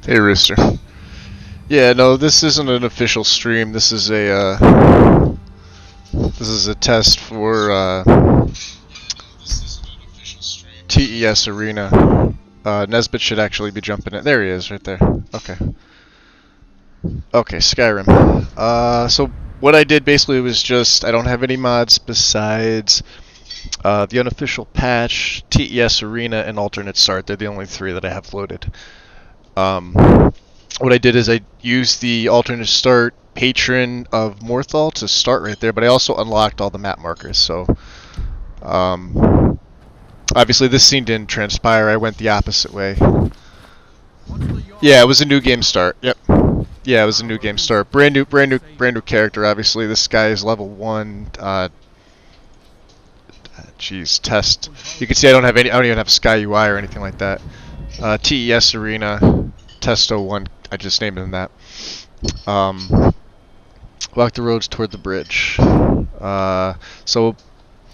Hey, Rooster. Yeah, no, this isn't an official stream. This is a test for TES Arena. Nesbit should actually be jumping it. There he is, right there. Okay. Okay, Skyrim. So what I did basically was just I don't have any mods besides the unofficial patch, TES Arena, and alternate start. They're the only three that I have loaded. What I did is I used the alternate start patron of Morthal to start right there, but I also unlocked all the map markers. So, obviously this scene didn't transpire. I went the opposite way. Yeah, it was a new game start. Yep. Yeah, it was a new game start. Brand new character. Obviously, this guy is level 1. Geez, test. You can see I don't even have Sky UI or anything like that. TES Arena, Test 01. I just named him that. Walk the roads toward the bridge. So,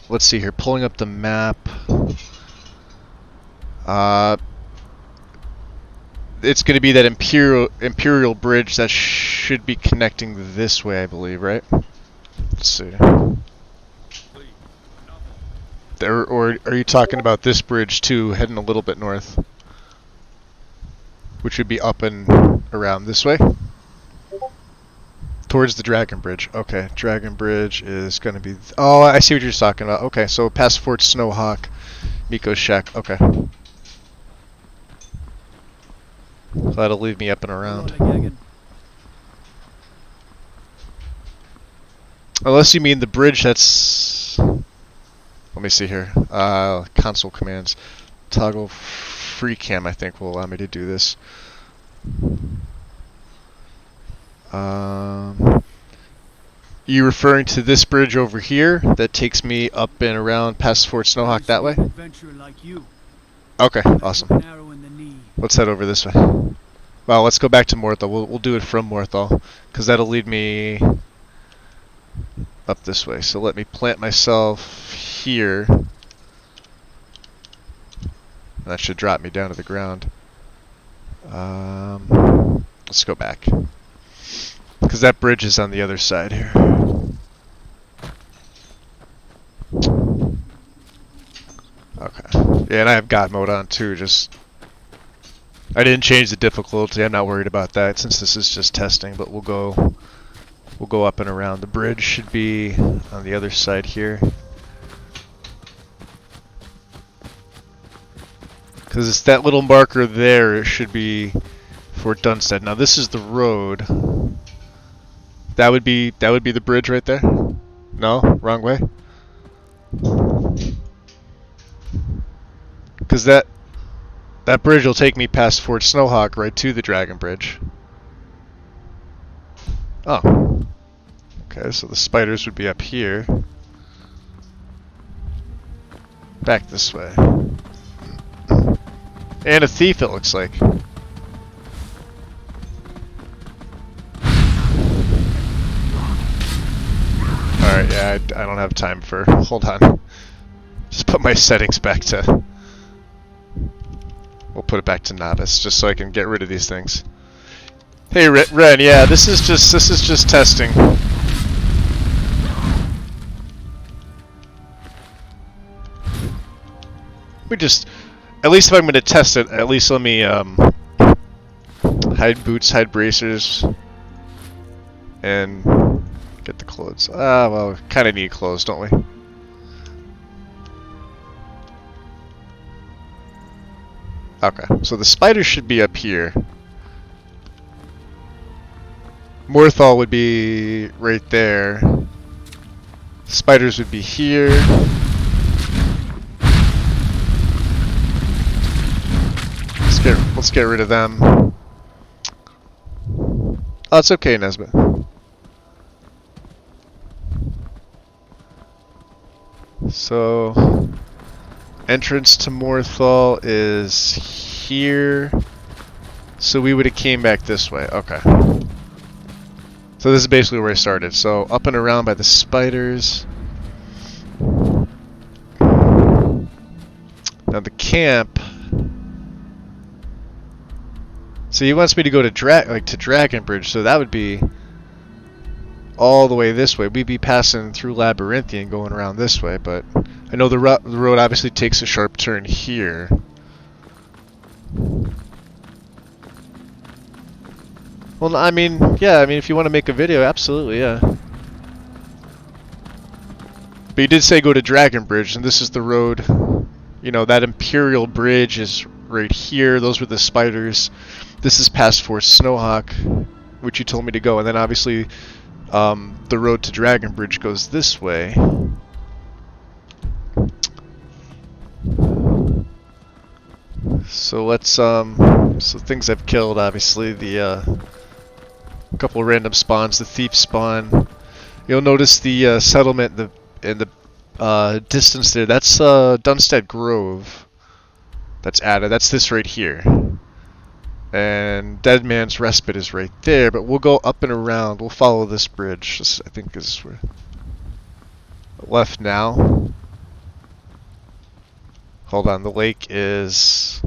let's see here. Pulling up the map. It's going to be that Imperial bridge that should be connecting this way, I believe, right? Let's see. Or are you talking about this bridge too, heading a little bit north? Which would be up and around this way? Towards the Dragon Bridge. Okay, Dragon Bridge is going to be... Oh, I see what you're talking about. Okay, so past Fort Snowhawk, Miko's Shack. Okay. So that'll leave me up and around. Unless you mean the bridge that's... Let me see here. Console commands. Toggle free cam, I think, will allow me to do this. You referring to this bridge over here that takes me up and around past Fort Snowhawk that way? Okay, awesome. Let's head over this way. Well, let's go back to Morthal. We'll do it from Morthal, because that'll lead me up this way. So let me plant myself here. That should drop me down to the ground. Let's go back, because that bridge is on the other side here. Okay. Yeah, and I have God mode on too. I didn't change the difficulty. I'm not worried about that since this is just testing. But we'll go up and around. The bridge should be on the other side here, because it's that little marker there. It should be Fort Dunstead. Now this is the road. That would be the bridge right there. No, wrong way. Because that bridge will take me past Fort Snowhawk right to the Dragon Bridge. Oh. Okay, so the spiders would be up here. Back this way. And a thief, it looks like. Alright, yeah, I don't have time for... Hold on. Just put my settings back to... We'll put it back to novice, just so I can get rid of these things. Hey, Ren, yeah, this is just testing. At least if I'm going to test it, at least let me hide boots, hide bracers, and get the clothes. Well, kind of need clothes, don't we? Okay, so the spiders should be up here. Morthal would be right there. Spiders would be here. Let's get rid of them. Oh, it's okay, Nesbit. So, entrance to Morthal is here. So we would have came back this way. Okay. So this is basically where I started. So up and around by the spiders. Now the camp So he wants me to go to Dragon Bridge, so that would be all the way this way. We'd be passing through Labyrinthian going around this way, but I know the road obviously takes a sharp turn here. Well, I mean, yeah, I mean, if you want to make a video, absolutely, yeah. But you did say go to Dragon Bridge, and this is the road. You know, that Imperial Bridge is right here. Those were the spiders. This is past Fort Snowhawk, which you told me to go. And then obviously the road to Dragon Bridge goes this way. So let's, so things I've killed, obviously, the couple random spawns, the thief spawn. You'll notice the settlement in the distance there. That's Dunstead Grove. That's added. That's this right here. And Dead Man's Respite is right there, but we'll go up and around. We'll follow this bridge. This, I think, is where left now. Hold on, the lake is...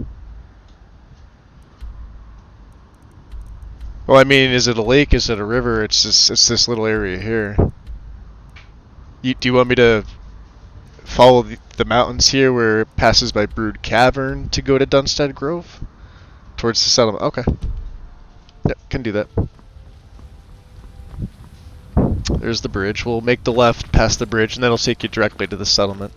Well, I mean, is it a lake? Is it a river? It's this little area here. Do you want me to follow the mountains here where it passes by Brood Cavern to go to Dunstead Grove? Towards the settlement. Okay. Yep, can do that. There's the bridge. We'll make the left past the bridge, and then it'll take you directly to the settlement.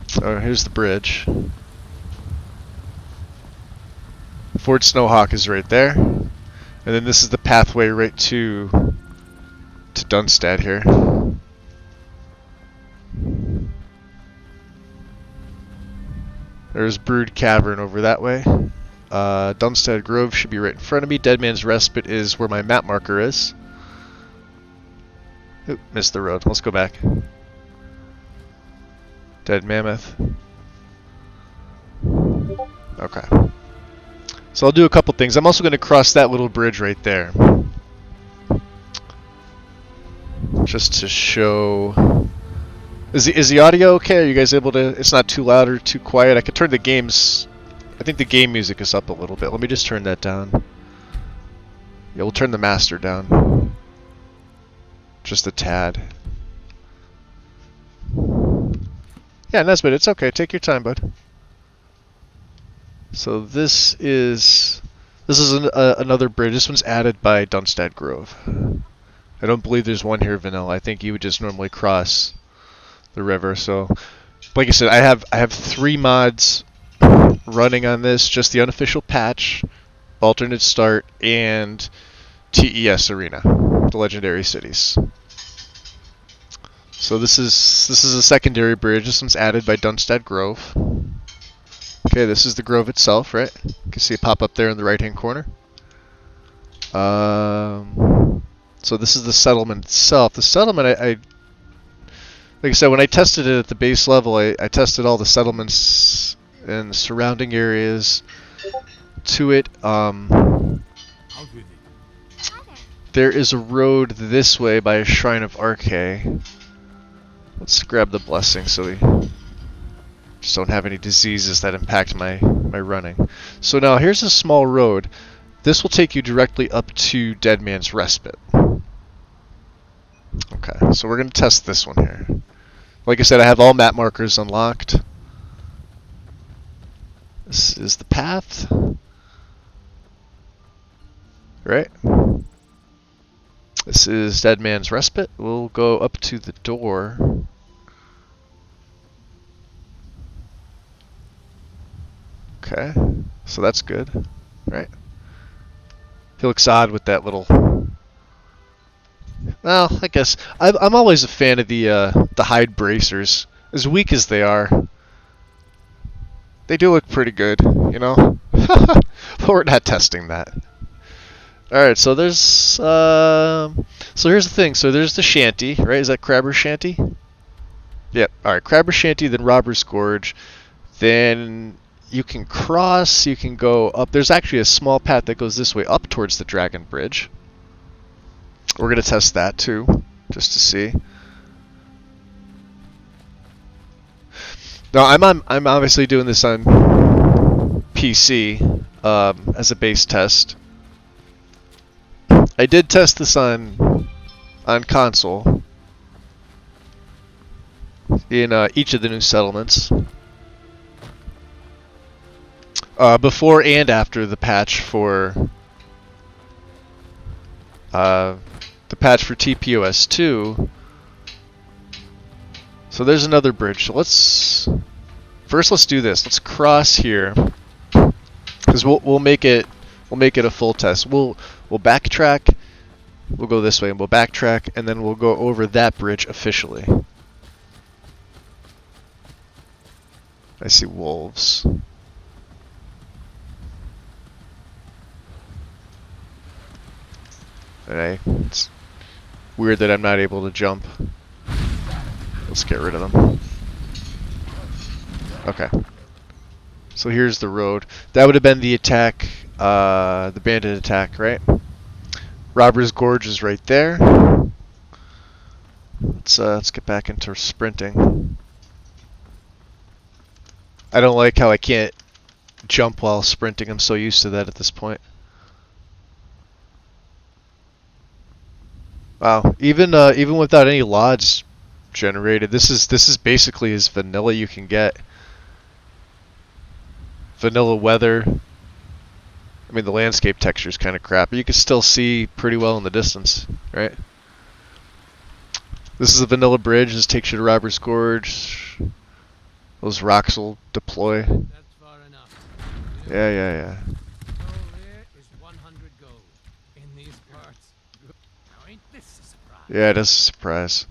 So here's the bridge. Fort Snowhawk is right there. And then this is the pathway right to Dunstead here. There's Brood Cavern over that way. Dunstead Grove should be right in front of me. Dead Man's Respite is where my map marker is. Oop, missed the road. Let's go back. Dead Mammoth. Okay. So I'll do a couple things. I'm also going to cross that little bridge right there. Just to show... Is the audio okay? Are you guys able to... It's not too loud or too quiet? I could turn the games... I think the game music is up a little bit. Let me just turn that down. Yeah, we'll turn the master down. Just a tad. Yeah, Nesbitt, it's okay. Take your time, bud. So this is another bridge. This one's added by Dunstead Grove. I don't believe there's one here, Vanilla. I think you would just normally cross the river. So, like I said, I have 3 mods running on this. Just the unofficial patch, alternate start, and TES Arena, the legendary cities. So this is a secondary bridge. This one's added by Dunstead Grove. Okay, this is the grove itself, right? You can see it pop up there in the right-hand corner. So this is the settlement itself. The settlement, like I said, when I tested it at the base level, I tested all the settlements and the surrounding areas to it. There is a road this way by a Shrine of Arche. Let's grab the blessing so we just don't have any diseases that impact my running. So now here's a small road. This will take you directly up to Dead Man's Respite. Okay, so we're going to test this one here. Like I said, I have all map markers unlocked. This is the path. Right? This is Dead Man's Respite. We'll go up to the door. Okay, so that's good, right? He looks odd with that little... Well, I guess I'm always a fan of the hide bracers. As weak as they are, they do look pretty good, you know. But we're not testing that. All right, so there's so here's the thing. So there's the shanty, right? Is that Crabber's Shanty? Yep. All right, Crabber's Shanty, then Robber's Gorge, then you can cross. You can go up. There's actually a small path that goes this way up towards the Dragon Bridge. We're going to test that too, just to see. No, I'm obviously doing this on PC as a base test. I did test this on console in each of the new settlements. Before and after the patch for TPOS2. So there's another bridge. So let's do this. Let's cross here, because we'll make it a full test. We'll backtrack. We'll go this way and we'll backtrack, and then we'll go over that bridge officially. I see wolves. Okay, it's weird that I'm not able to jump. Let's get rid of them. Okay. So here's the road. That would have been the attack, the bandit attack, right? Robber's Gorge is right there. Let's get back into sprinting. I don't like how I can't jump while sprinting. I'm so used to that at this point. Wow, even without any LODs generated, this is basically as vanilla you can get. Vanilla weather. I mean, the landscape texture is kind of crap, but you can still see pretty well in the distance, right? This is a vanilla bridge. This takes you to Robber's Gorge. Those rocks will deploy. That's far enough. Yeah. So there is 100 gold in these parts. Now ain't this a surprise? Yeah, it is a surprise.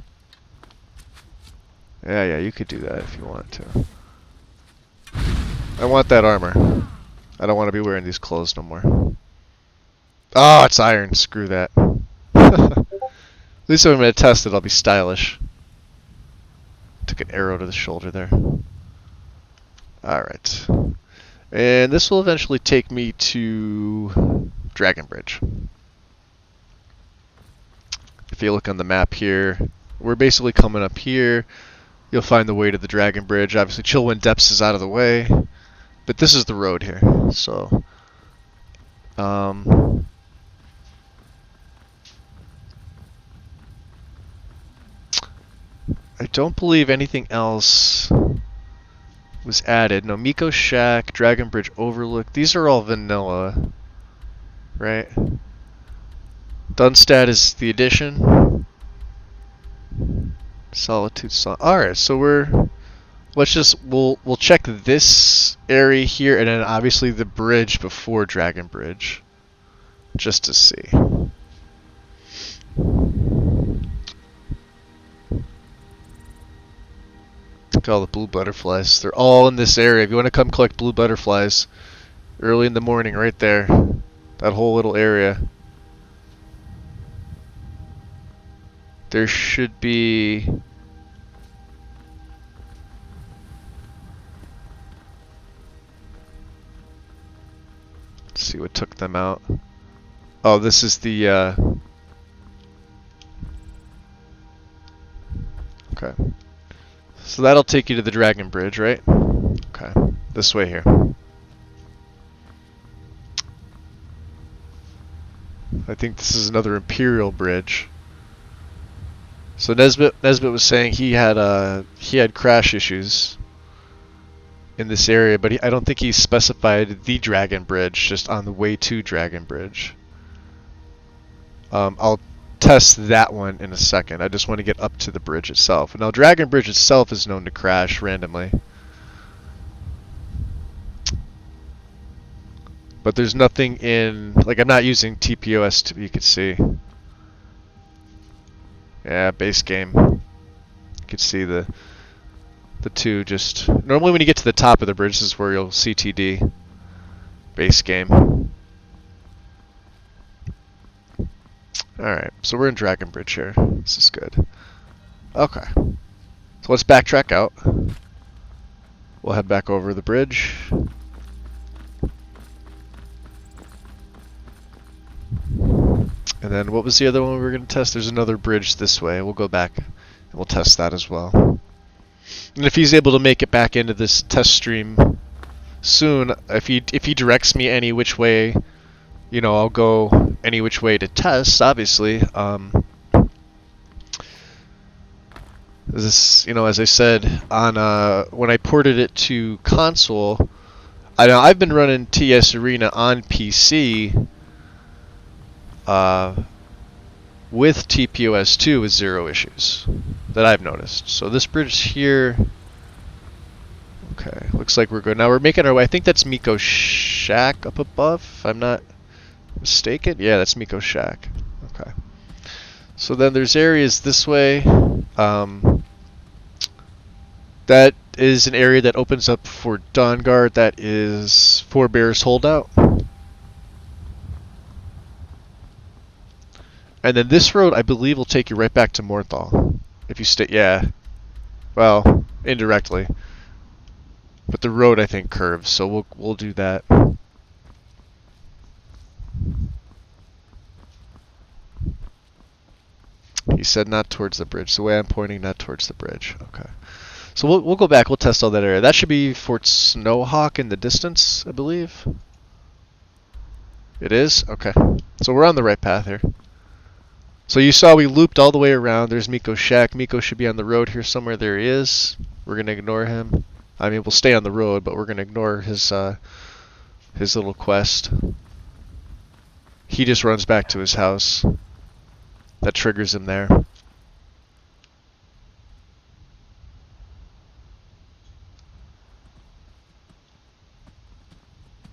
Yeah, you could do that if you want to. I want that armor. I don't want to be wearing these clothes no more. Oh, it's iron. Screw that. At least if I'm going to test it, I'll be stylish. Took an arrow to the shoulder there. Alright. And this will eventually take me to Dragon Bridge. If you look on the map here, we're basically coming up here. You'll find the way to the Dragon Bridge. Obviously, Chillwind Depths is out of the way. But this is the road here. So, I don't believe anything else was added. No, Miko Shack, Dragon Bridge Overlook. These are all vanilla, right? Dunstad is the addition. Solitude Song. Alright, so we'll check this area here, and then obviously the bridge before Dragon Bridge, just to see. Look at all the blue butterflies. They're all in this area. If you want to come collect blue butterflies early in the morning, right there, that whole little area. There should be... Let's see what took them out. Oh, this is the... Okay. So that'll take you to the Dragon Bridge, right? Okay. This way here. I think this is another Imperial Bridge. So Nesbit was saying he had crash issues in this area, but I don't think he specified the Dragon Bridge, just on the way to Dragon Bridge. I'll test that one in a second. I just want to get up to the bridge itself. Now, Dragon Bridge itself is known to crash randomly. But there's nothing in... Like, I'm not using TPOS, you can see. Yeah, base game. You can see the two just... Normally when you get to the top of the bridge, this is where you'll see TD. Base game. Alright, so we're in Dragon Bridge here. This is good. Okay. So let's backtrack out. We'll head back over the bridge. And then what was the other one we were going to test? There's another bridge this way. We'll go back and we'll test that as well. And if he's able to make it back into this test stream soon, if he directs me any which way, you know, I'll go any which way to test. Obviously, this, you know, as I said on when I ported it to console, I know I've been running TS Arena on PC with TPOS2 with 0 issues that I've noticed. So this bridge here, okay, looks like we're good. Now we're making our way. I think that's Miko's shack up above, if I'm not mistaken. Yeah, that's Miko's shack. Okay. So then there's areas this way. That is an area that opens up for Dawn Guard. That is Forebear's Holdout. And then this road, I believe, will take you right back to Morthal. If you stay, yeah. Well, indirectly. But the road, I think, curves, so we'll do that. He said not towards the bridge. The way I'm pointing, not towards the bridge. Okay. So we'll go back. We'll test all that area. That should be Fort Snowhawk in the distance, I believe. It is? Okay. So we're on the right path here. So you saw we looped all the way around. There's Miko's shack. Miko should be on the road here somewhere. There he is. We're going to ignore him. I mean, we'll stay on the road, but we're going to ignore his little quest. He just runs back to his house. That triggers him there.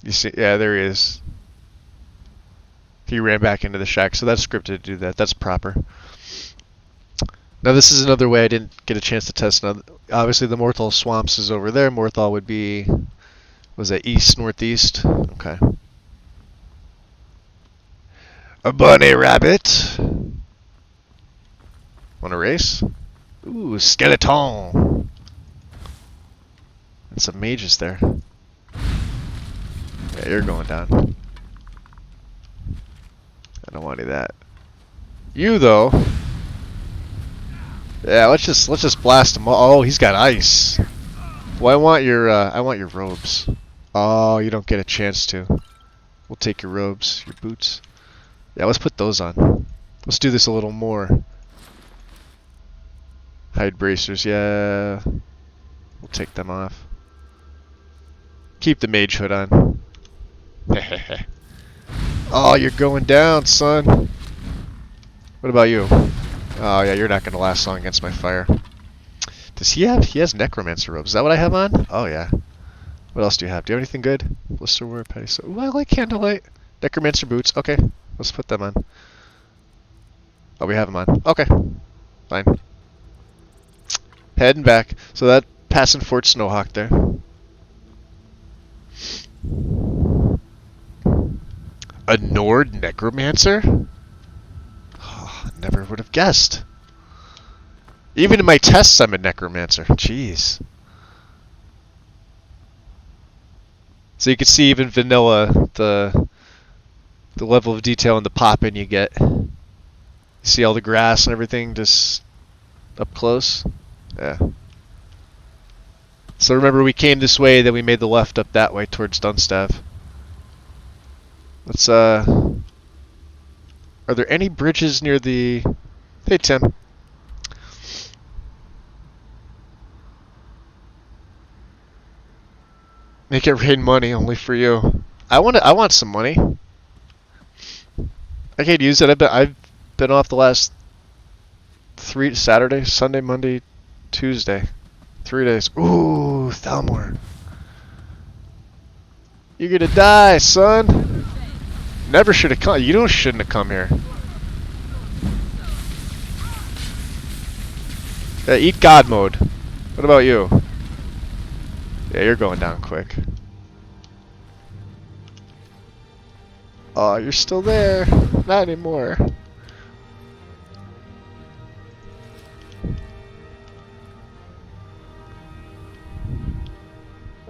You see, yeah, there he is. He ran back into the shack, so that's scripted to do that. That's proper. Now this is another way I didn't get a chance to test. Now, obviously the Morthal Swamps is over there. Morthal would be, was that east, northeast? Okay. A bunny rabbit. Want to race? Ooh, skeleton. And some mages there. Yeah, you're going down. I don't want any of that. You though. Yeah, let's just blast him. Oh, he's got ice. Well, I want your robes. Oh, you don't get a chance to. We'll take your robes, your boots. Yeah, let's put those on. Let's do this a little more. Hide bracers, yeah. We'll take them off. Keep the mage hood on. Oh, you're going down, son. What about you? Oh yeah, you're not gonna last long against my fire. Does he have? He has necromancer robes. Is that what I have on? Oh yeah. What else do you have? Do you have anything good? Blister wear, petty. So, ooh, I like candlelight. Necromancer boots. Okay, let's put them on. Oh, we have them on. Okay, fine. Heading back. So that passing Fort Snowhawk there. A Nord necromancer? Oh, never would have guessed. Even in my tests, I'm a necromancer. Jeez. So you can see even vanilla the level of detail in the popping you get. You see all the grass and everything just up close. Yeah. So remember, we came this way, then we made the left up that way towards Dunstav. Let's are there any bridges near the... Hey Tim. Make it rain money only for you. I want some money. I can't use it. I've been off the last 3 Saturday, Sunday, Monday, Tuesday. 3 days. Ooh, Thalmor. You're gonna die, son. Never should have come. You shouldn't have come here. Yeah, eat God mode. What about you? Yeah, you're going down quick. Oh, you're still there. Not anymore.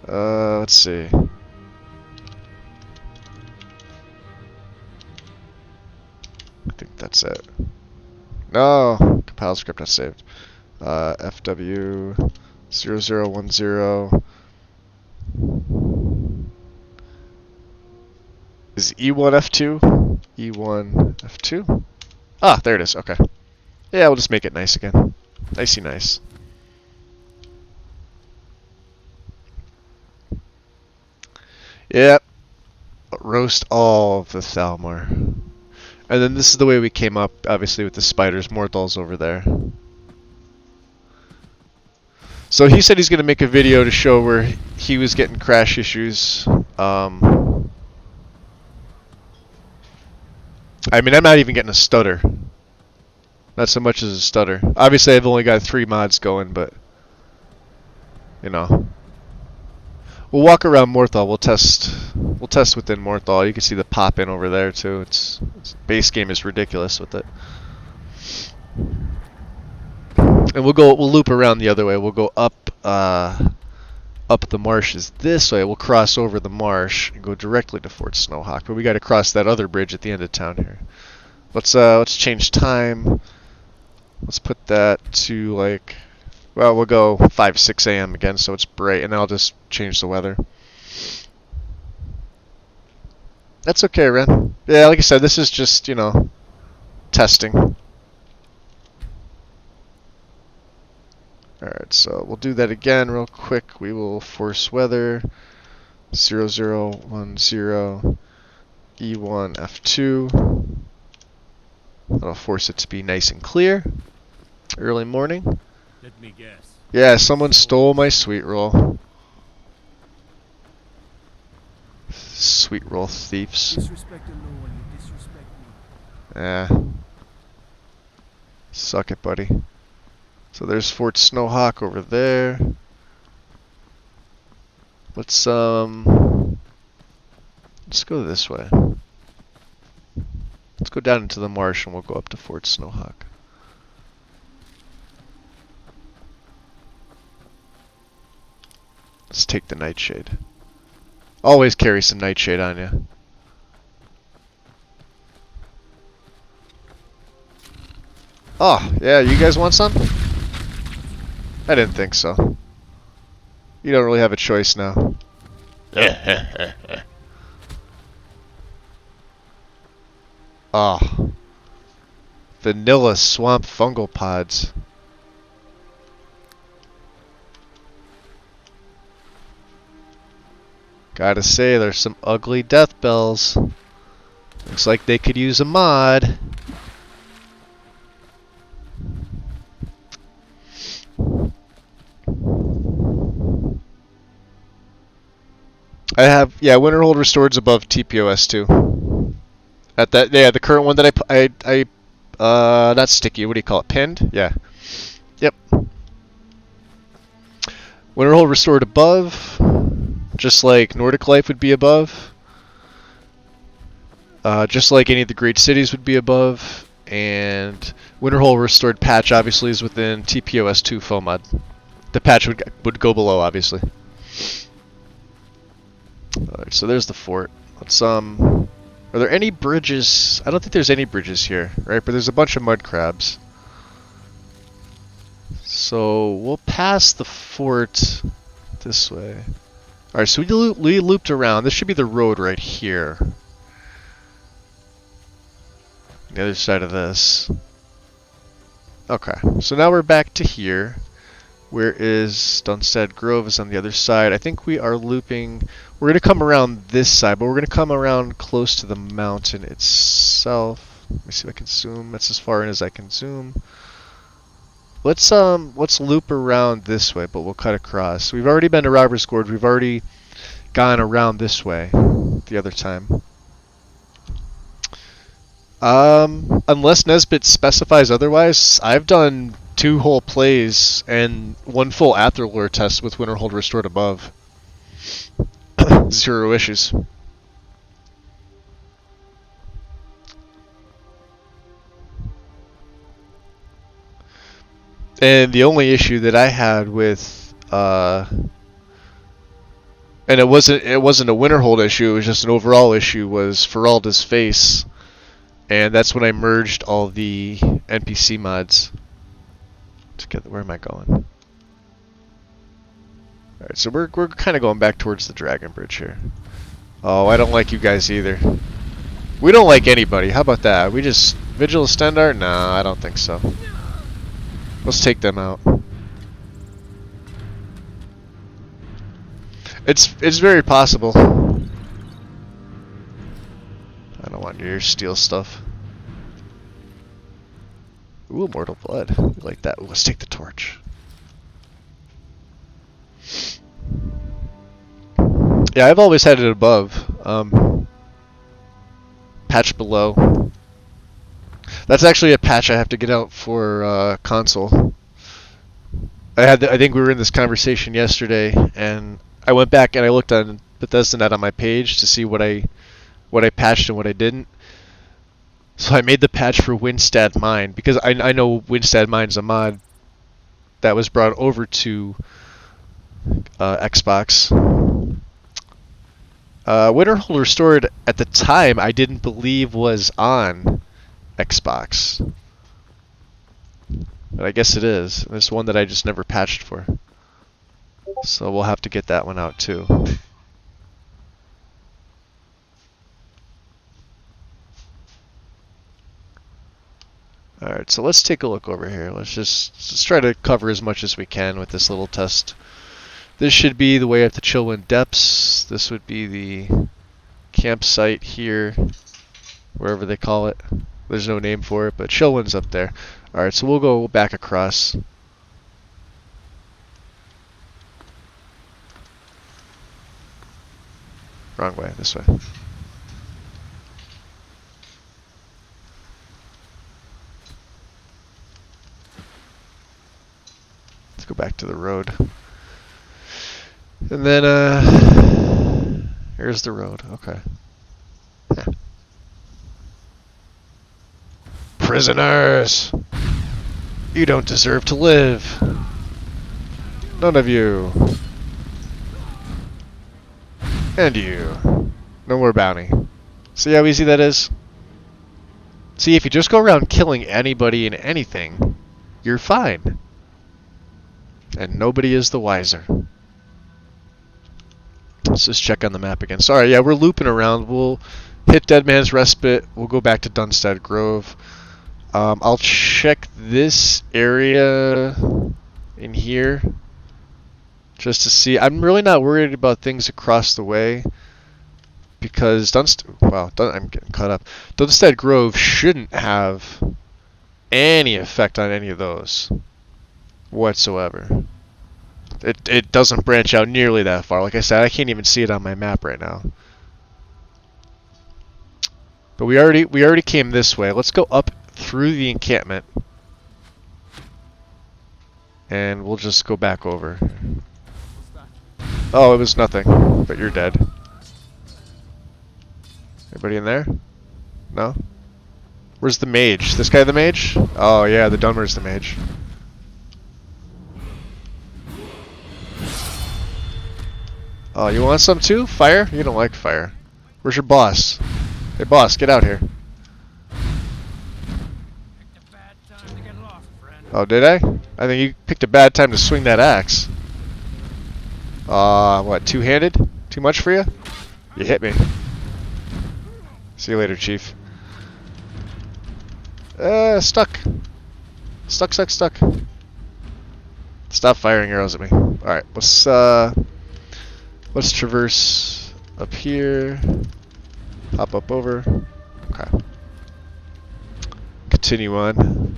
Let's see. I think that's it. No, compile script not saved. FW. 0010 is E1F2. E1F2. Ah, there it is. Okay. Yeah, we'll just make it nice again. Nicey nice. Yep. Roast all of the Thalmor. And then this is the way we came up, obviously, with the spiders. Morthal's over there. So he said he's going to make a video to show where he was getting crash issues. I mean, I'm not even getting a stutter. Not so much as a stutter. Obviously, I've only got 3 mods going, but, you know. We'll walk around Morthal. We'll test within Morthal. You can see the pop-in over there, too. It's base game is ridiculous with it. And we'll loop around the other way. We'll go up the marshes this way. We'll cross over the marsh and go directly to Fort Snowhawk. But we got to cross that other bridge at the end of town here. Let's change time. Let's put that to like, well, we'll go 5-6 a.m. again, so it's bright, and then I'll just change the weather. That's okay, Ren. Yeah, like I said, this is just, you know, testing. Alright, so we'll do that again real quick. We will force weather 0010 E1F2. That'll force it to be nice and clear. Early morning. Let me guess. Yeah, someone stole my sweet roll. Sweet roll thieves. Disrespect the law, you disrespect me. Yeah. Suck it, buddy. So there's Fort Snowhawk over there. Let's go this way. Let's go down into the marsh and we'll go up to Fort Snowhawk. Let's take the nightshade. Always carry some nightshade on you. Oh, yeah, you guys want some? I didn't think so. You don't really have a choice now. Ah. Vanilla swamp fungal pods. Gotta say, there's some ugly death bells. Looks like they could use a mod. I have, yeah, Winterhold Restored's above TPOS too. At that, yeah, the current one that not sticky, what do you call it, pinned? Yeah. Yep. Winterhold Restored above, just like Nordic Life would be above. Just like any of the great cities would be above. And Winterhold Restored patch obviously is within TPOS 2 full mod. The patch would go below, obviously. Alright, so there's the fort. Let's are there any bridges? I don't think there's any bridges here, right? But there's a bunch of mud crabs. So we'll pass the fort this way. Alright, so we looped around. This should be the road right here. The other side of this. Okay, so now we're back to here. Where is Dunstead Grove is on the other side. I think we are looping. We're going to come around this side, but we're going to come around close to the mountain itself. Let me see if I can zoom. That's as far in as I can zoom. Let's loop around this way, but we'll cut across. We've already been to Robbers Gorge. We've already gone around this way the other time. Unless Nesbit specifies otherwise, I've done 2 whole plays and 1 full Atherlure test with Winterhold Restored above. 0 issues. And the only issue that I had with and it wasn't a Winterhold issue, it was just an overall issue, was Feralda's face. And that's when I merged all the NPC mods together. Where am I going? Alright, so we're kind of going back towards the Dragon Bridge here. Oh, I don't like you guys either. We don't like anybody. How about that? We just... Vigil Stendar? No, I don't think so. Let's take them out. It's very possible. I don't want your steel stuff. Ooh, Mortal Blood. We like that. Ooh, let's take the torch. Yeah, I've always had it above. Patch below. That's actually a patch I have to get out for console. I think we were in this conversation yesterday, and I went back and I looked on Bethesda.net on my page to see what I patched and what I didn't. So I made the patch for Winstad Mine because I know Winstad Mine's a mod that was brought over to Xbox. Winterhold Restored at the time I didn't believe was on Xbox, but I guess it is. It's one that I just never patched for, so we'll have to get that one out too. Alright, so let's take a look over here. Let's try to cover as much as we can with this little test. This should be the way up to Chillwind Depths. This would be the campsite here, wherever they call it. There's no name for it, but Chillwind's up there. Alright, so we'll go back across. Wrong way, this way. Let's go back to the road. And then, here's the road. Okay. Yeah. Prisoners! You don't deserve to live. None of you. And you. No more bounty. See how easy that is? See, if you just go around killing anybody and anything, you're fine. And nobody is the wiser. Let's just check on the map again. Sorry, yeah, we're looping around. We'll hit Dead Man's Respite. We'll go back to Dunstad Grove. I'll check this area in here just to see. I'm really not worried about things across the way because I'm getting caught up. Dunstad Grove shouldn't have any effect on any of those whatsoever. It doesn't branch out nearly that far. Like I said, I can't even see it on my map right now. But we already came this way. Let's go up through the encampment. And we'll just go back over. Oh, it was nothing. But you're dead. Anybody in there? No? Where's the mage? This guy the mage? Oh yeah, the Dunmer's the mage. Oh, you want some too? Fire? You don't like fire. Where's your boss? Hey boss, get out here. Oh, did I? I think you picked a bad time to swing that axe. What, two-handed? Too much for you? You hit me. See you later, Chief. Stuck. Stuck. Stop firing arrows at me. Alright, let's traverse up here. Hop up over. Okay. Continue on.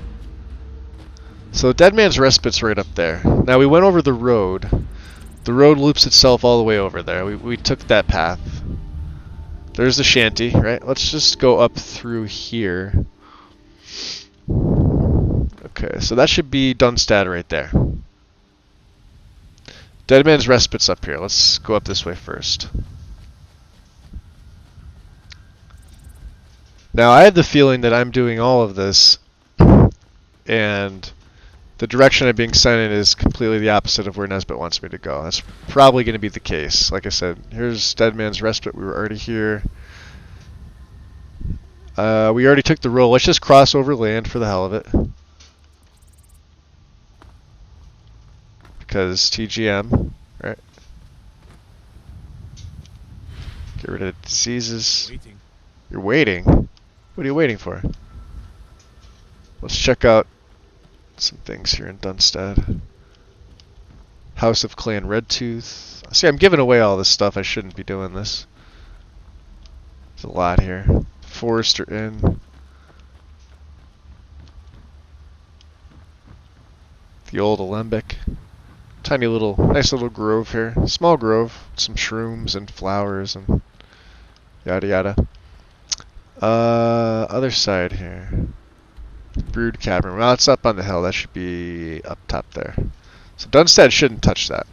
So Dead Man's Respite's right up there. Now we went over the road. The road loops itself all the way over there. We took that path. There's the shanty, right? Let's just go up through here. Okay, so that should be Dunstad right there. Dead Man's Respite's up here. Let's go up this way first. Now, I have the feeling that I'm doing all of this, and the direction I'm being sent in is completely the opposite of where Nesbit wants me to go. That's probably going to be the case. Like I said, here's Dead Man's Respite. We were already here. We already took the roll. Let's just cross over land for the hell of it. Because TGM, right? Get rid of diseases. Waiting. You're waiting? What are you waiting for? Let's check out some things here in Dunstad. House of Clan Redtooth. See, I'm giving away all this stuff. I shouldn't be doing this. There's a lot here. Forester Inn. The old Alembic. Tiny little, nice little grove here. Small grove. Some shrooms and flowers and yada yada. Other side here. Brood Cavern. Well, it's up on the hill. That should be up top there. So Dunstad shouldn't touch that.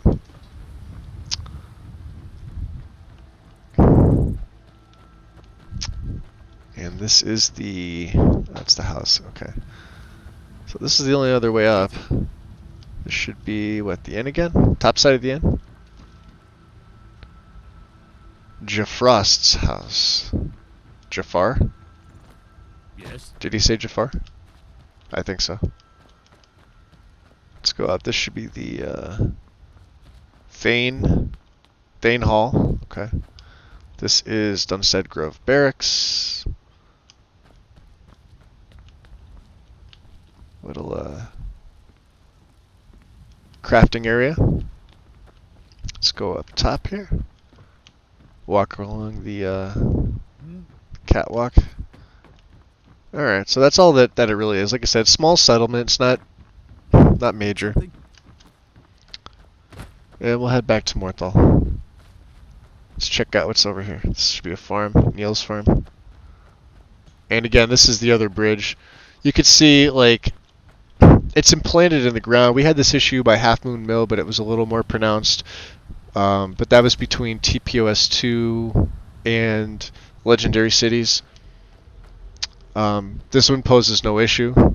And this is the... That's the house. Okay. So this is the only other way up. This should be, what, the inn again? Top side of the inn? Jafrost's house. Jafar? Yes. Did he say Jafar? I think so. Let's go up. This should be the Thane Hall. Okay. This is Dunstead Grove Barracks. Little crafting area. Let's go up top here. Walk along the catwalk. Alright, so that's all that it really is. Like I said, small settlement. It's not major. And we'll head back to Morthal. Let's check out what's over here. This should be a farm. Neil's farm. And again, this is the other bridge. You could see, like, it's implanted in the ground. We had this issue by Half Moon Mill, but it was a little more pronounced. But that was between TPOS 2 and Legendary Cities. This one poses no issue.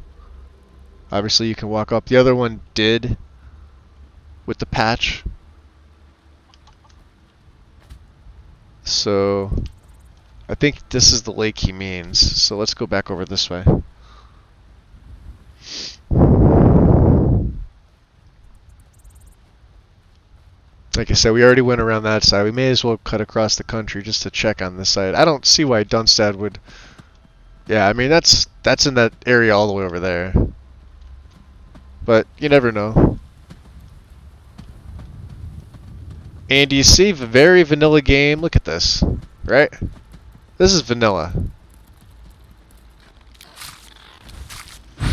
Obviously, you can walk up. The other one did with the patch. So, I think this is the lake he means. So let's go back over this way. Like I said, we already went around that side. We may as well cut across the country just to check on this side. I don't see why Dunstad would... Yeah, I mean, that's in that area all the way over there. But you never know. And you see, a very vanilla game. Look at this, right? This is vanilla.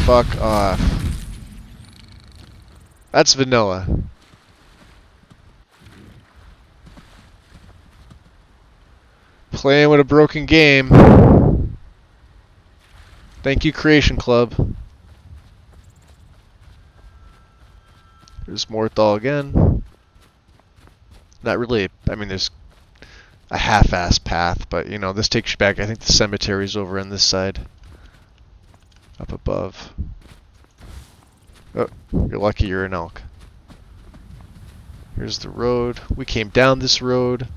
Fuck off. That's vanilla. Playing with a broken game. Thank you, Creation Club. There's Morthal again. Not really, I mean, there's a half-assed path, but, you know, this takes you back. I think the cemetery's over on this side. Up above. Oh, you're lucky you're an elk. Here's the road. We came down this road.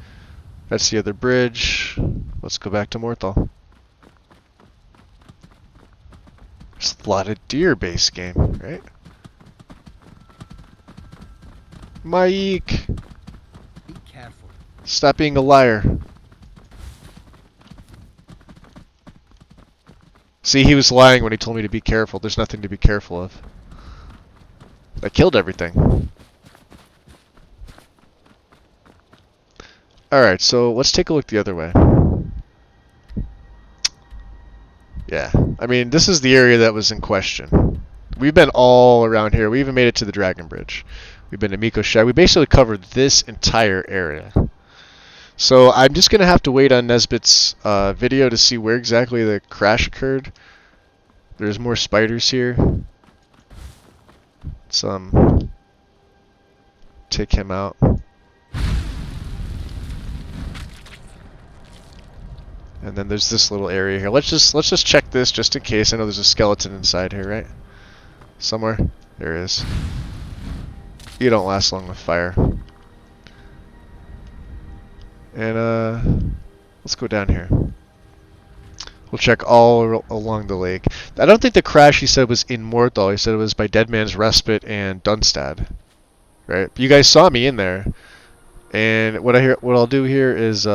That's the other bridge. Let's go back to Morthal. There's a lot of deer base game, right? Mike! Be careful. Stop being a liar. See, he was lying when he told me to be careful. There's nothing to be careful of. I killed everything. Alright, so let's take a look the other way. Yeah, I mean, this is the area that was in question. We've been all around here. We even made it to the Dragon Bridge. We've been to Miko's Shack. We basically covered this entire area. So I'm just going to have to wait on Nesbitt's video to see where exactly the crash occurred. There's more spiders here. Let's take him out. And then there's this little area here. Let's just check this just in case. I know there's a skeleton inside here, right? Somewhere. There is. You don't last long with fire. And let's go down here. We'll check all along the lake. I don't think the crash he said was in Morthal. He said it was by Dead Man's Respite and Dunstad. Right? You guys saw me in there. And what I'll do here is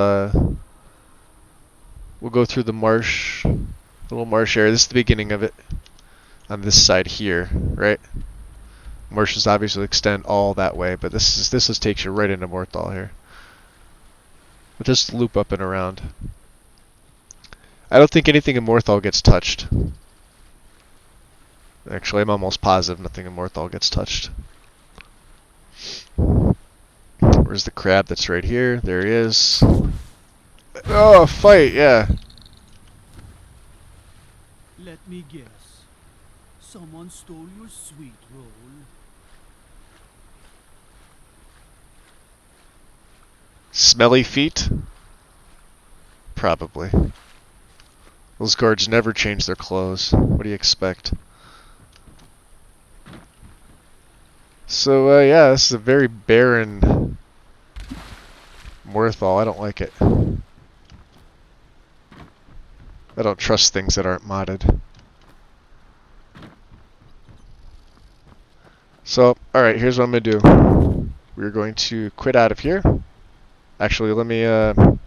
We'll go through the marsh, little marsh area. This is the beginning of it on this side here, right? Marshes obviously extend all that way, but this just takes you right into Morthal here. We'll just loop up and around. I don't think anything in Morthal gets touched. Actually, I'm almost positive nothing in Morthal gets touched. Where's the crab that's right here? There he is. Oh, fight, yeah. Let me guess. Someone stole your sweet roll. Smelly feet? Probably. Those guards never change their clothes. What do you expect? So, yeah, this is a very barren Morthal. I don't like it. I don't trust things that aren't modded. So, alright, here's what I'm going to do. We're going to quit out of here. Actually, let me, I'll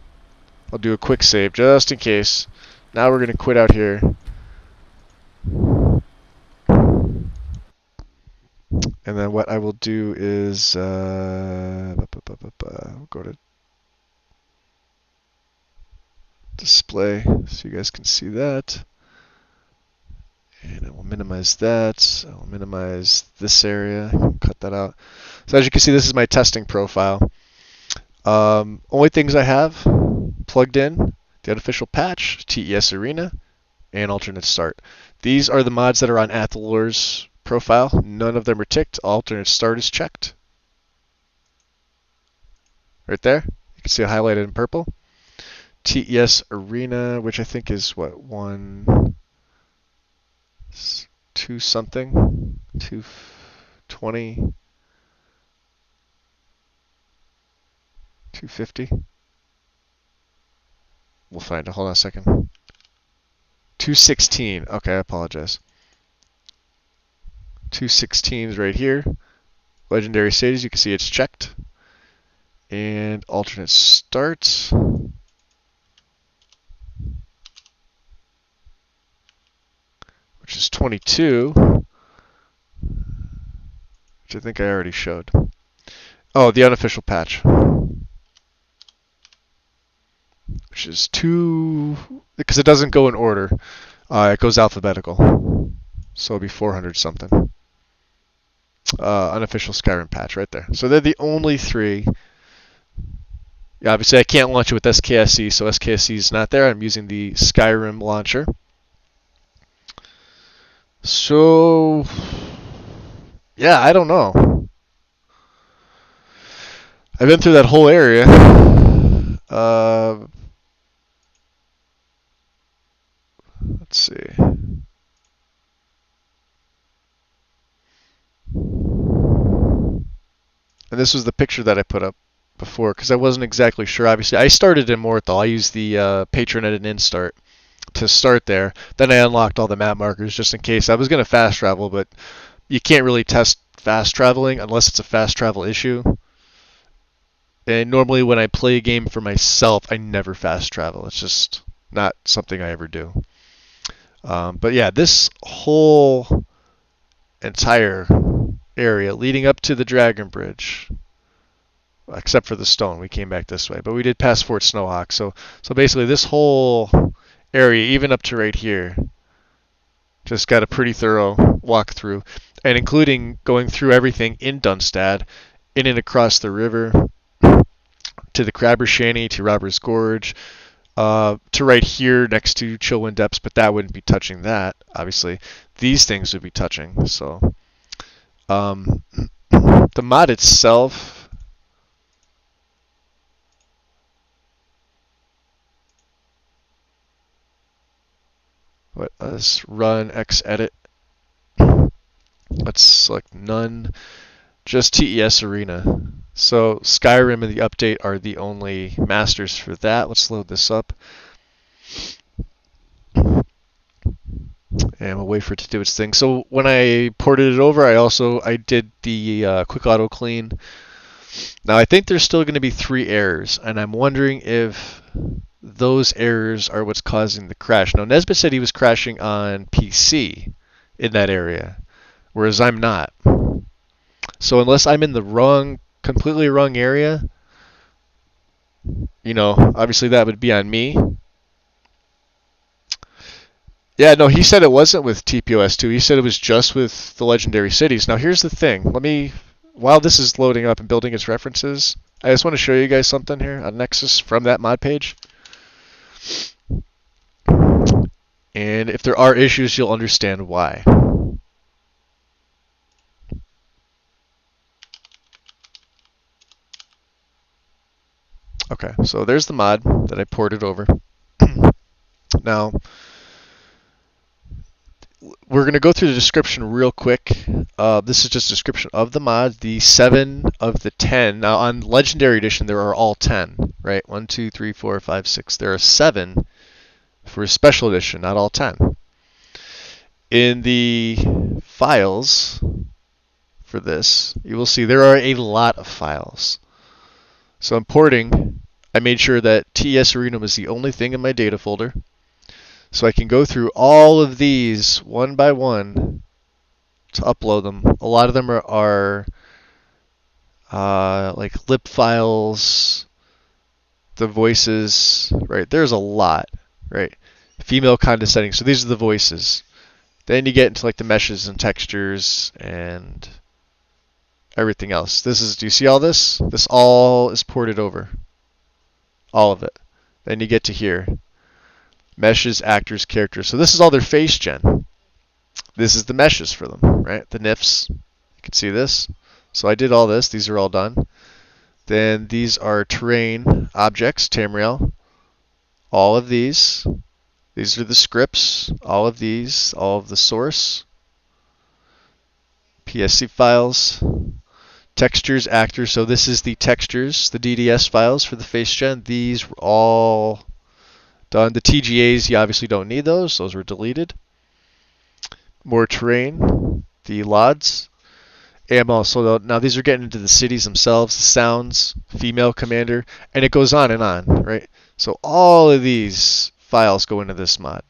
do a quick save just in case. Now we're going to quit out here. And then what I will do is, we'll go to display so you guys can see that. And I will minimize that. I will minimize this area. Cut that out. So as you can see, this is my testing profile. Only things I have plugged in: the unofficial patch, TES Arena, and alternate start. These are the mods that are on Athalor's profile. None of them are ticked. Alternate start is checked. Right there. You can see it highlighted in purple. TES Arena, which I think is what, 2 something, 220, 250. We'll find it. Hold on a second. 216. Okay, I apologize. 216 is right here. Legendary stages, you can see it's checked. And alternate start. Which is 22. Which I think I already showed. Oh, the unofficial patch. Which is 2, because it doesn't go in order. It goes alphabetical. So it'll be 400 something. Unofficial Skyrim patch right there. So they're the only 3. Yeah, obviously I can't launch it with SKSE, so SKSE is not there. I'm using the Skyrim launcher. So, yeah, I don't know. I've been through that whole area. Let's see. And this was the picture that I put up before, because I wasn't exactly sure. Obviously, I started in Morthal. I used the Patron-Ed and Instart to start there. Then I unlocked all the map markers just in case. I was going to fast travel, but you can't really test fast traveling unless it's a fast travel issue. And normally when I play a game for myself, I never fast travel. It's just not something I ever do. But yeah, this whole entire area leading up to the Dragon Bridge, except for the stone, we came back this way. But we did pass Fort Snowhawk. So basically this whole area, even up to right here, just got a pretty thorough walkthrough, and including going through everything in Dunstad, in and across the river, to the Crabber Shanty, to Robbers Gorge, to right here next to Chillwind Depths, but that wouldn't be touching that, obviously. These things would be touching, so. The mod itself, let's run xedit. Let's select none, just TES Arena. So Skyrim and the update are the only masters for that. Let's load this up. And we'll wait for it to do its thing. So when I ported it over, I did the quick auto clean. Now I think there's still going to be 3 errors, and I'm wondering if those errors are what's causing the crash. Now, Nesbitt said he was crashing on PC in that area, whereas I'm not. So unless I'm in the completely wrong area, obviously that would be on me. Yeah, no, he said it wasn't with TPOS2. He said it was just with the legendary cities. Now, here's the thing. While this is loading up and building its references, I just want to show you guys something here on Nexus from that mod page. And if there are issues, you'll understand why. Okay, so there's the mod that I ported over. Now, we're going to go through the description real quick. This is just a description of the mod, the 7 of the 10. Now, on Legendary Edition, there are all 10, right? 1, 2, 3, 4, 5, 6. There are 7 for Special Edition, not all 10. In the files for this, you will see there are a lot of files. So importing, I made sure that TES Arena was the only thing in my data folder. So I can go through all of these one by one to upload them. A lot of them are like lip files, the voices, right? There's a lot, right? Female condescending. So these are the voices. Then you get into like the meshes and textures and everything else. Do you see all this? This all is ported over. All of it. Then you get to here. Meshes, actors, characters. So this is all their face gen. This is the meshes for them, right? The NIFs. You can see this. So I did all this. These are all done. Then these are terrain objects, Tamriel. All of these. These are the scripts. All of these. All of the source. PSC files. Textures, actors. So this is the textures, the DDS files for the face gen. These were all done. The TGAs, you obviously don't need those. Those were deleted. More terrain, the LODs. AML. So now these are getting into the cities themselves, the sounds, female commander, and it goes on and on, right? So all of these files go into this mod.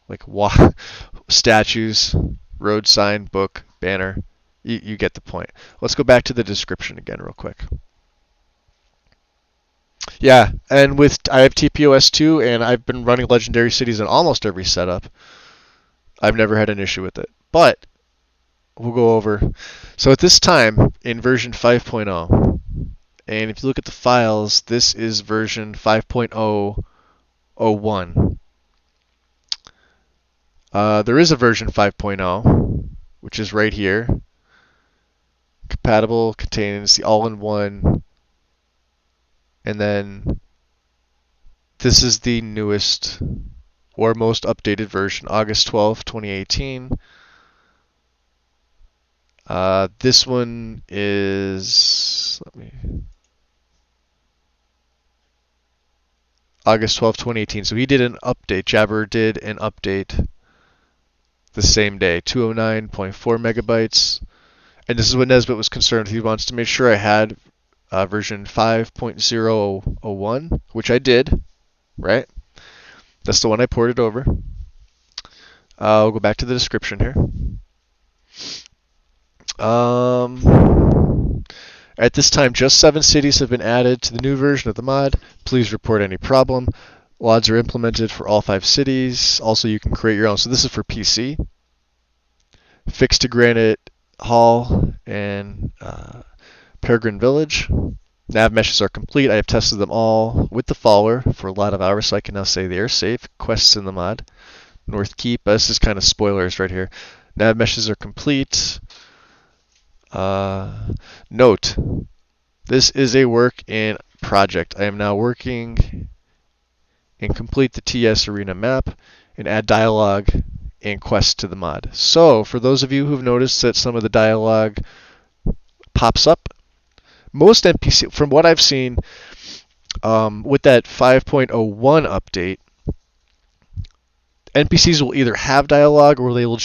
Like statues, road sign, book, banner. You get the point. Let's go back to the description again real quick. Yeah, and I have TPOS2, and I've been running Legendary Cities in almost every setup. I've never had an issue with it. But we'll go over. So at this time, in version 5.0, and if you look at the files, this is version 5.001. There is a version 5.0, which is right here. Compatible, contains the all-in-one. And then this is the newest or most updated version, August 12, 2018. This one is, August 12, 2018. So he did an update. Jabber did an update the same day, 209.4 megabytes. And this is what Nesbitt was concerned. He wants to make sure I had version 5.001, which I did, right? That's the one I ported over. I'll go back to the description here. At this time, just 7 cities have been added to the new version of the mod. Please report any problem. LODs are implemented for all 5 cities. Also, you can create your own. So this is for PC. Fixed to Granite Hall and Peregrine Village. Nav meshes are complete. I have tested them all with the follower for a lot of hours, so I can now say they are safe. Quests in the mod. North Keep. This is kind of spoilers right here. Nav meshes are complete. Note, this is a work in project. I am now working and complete the TS Arena map and add dialogue and quests to the mod. So, for those of you who've noticed that some of the dialogue pops up, most NPC, from what I've seen, with that 5.01 update, NPCs will either have dialogue or they will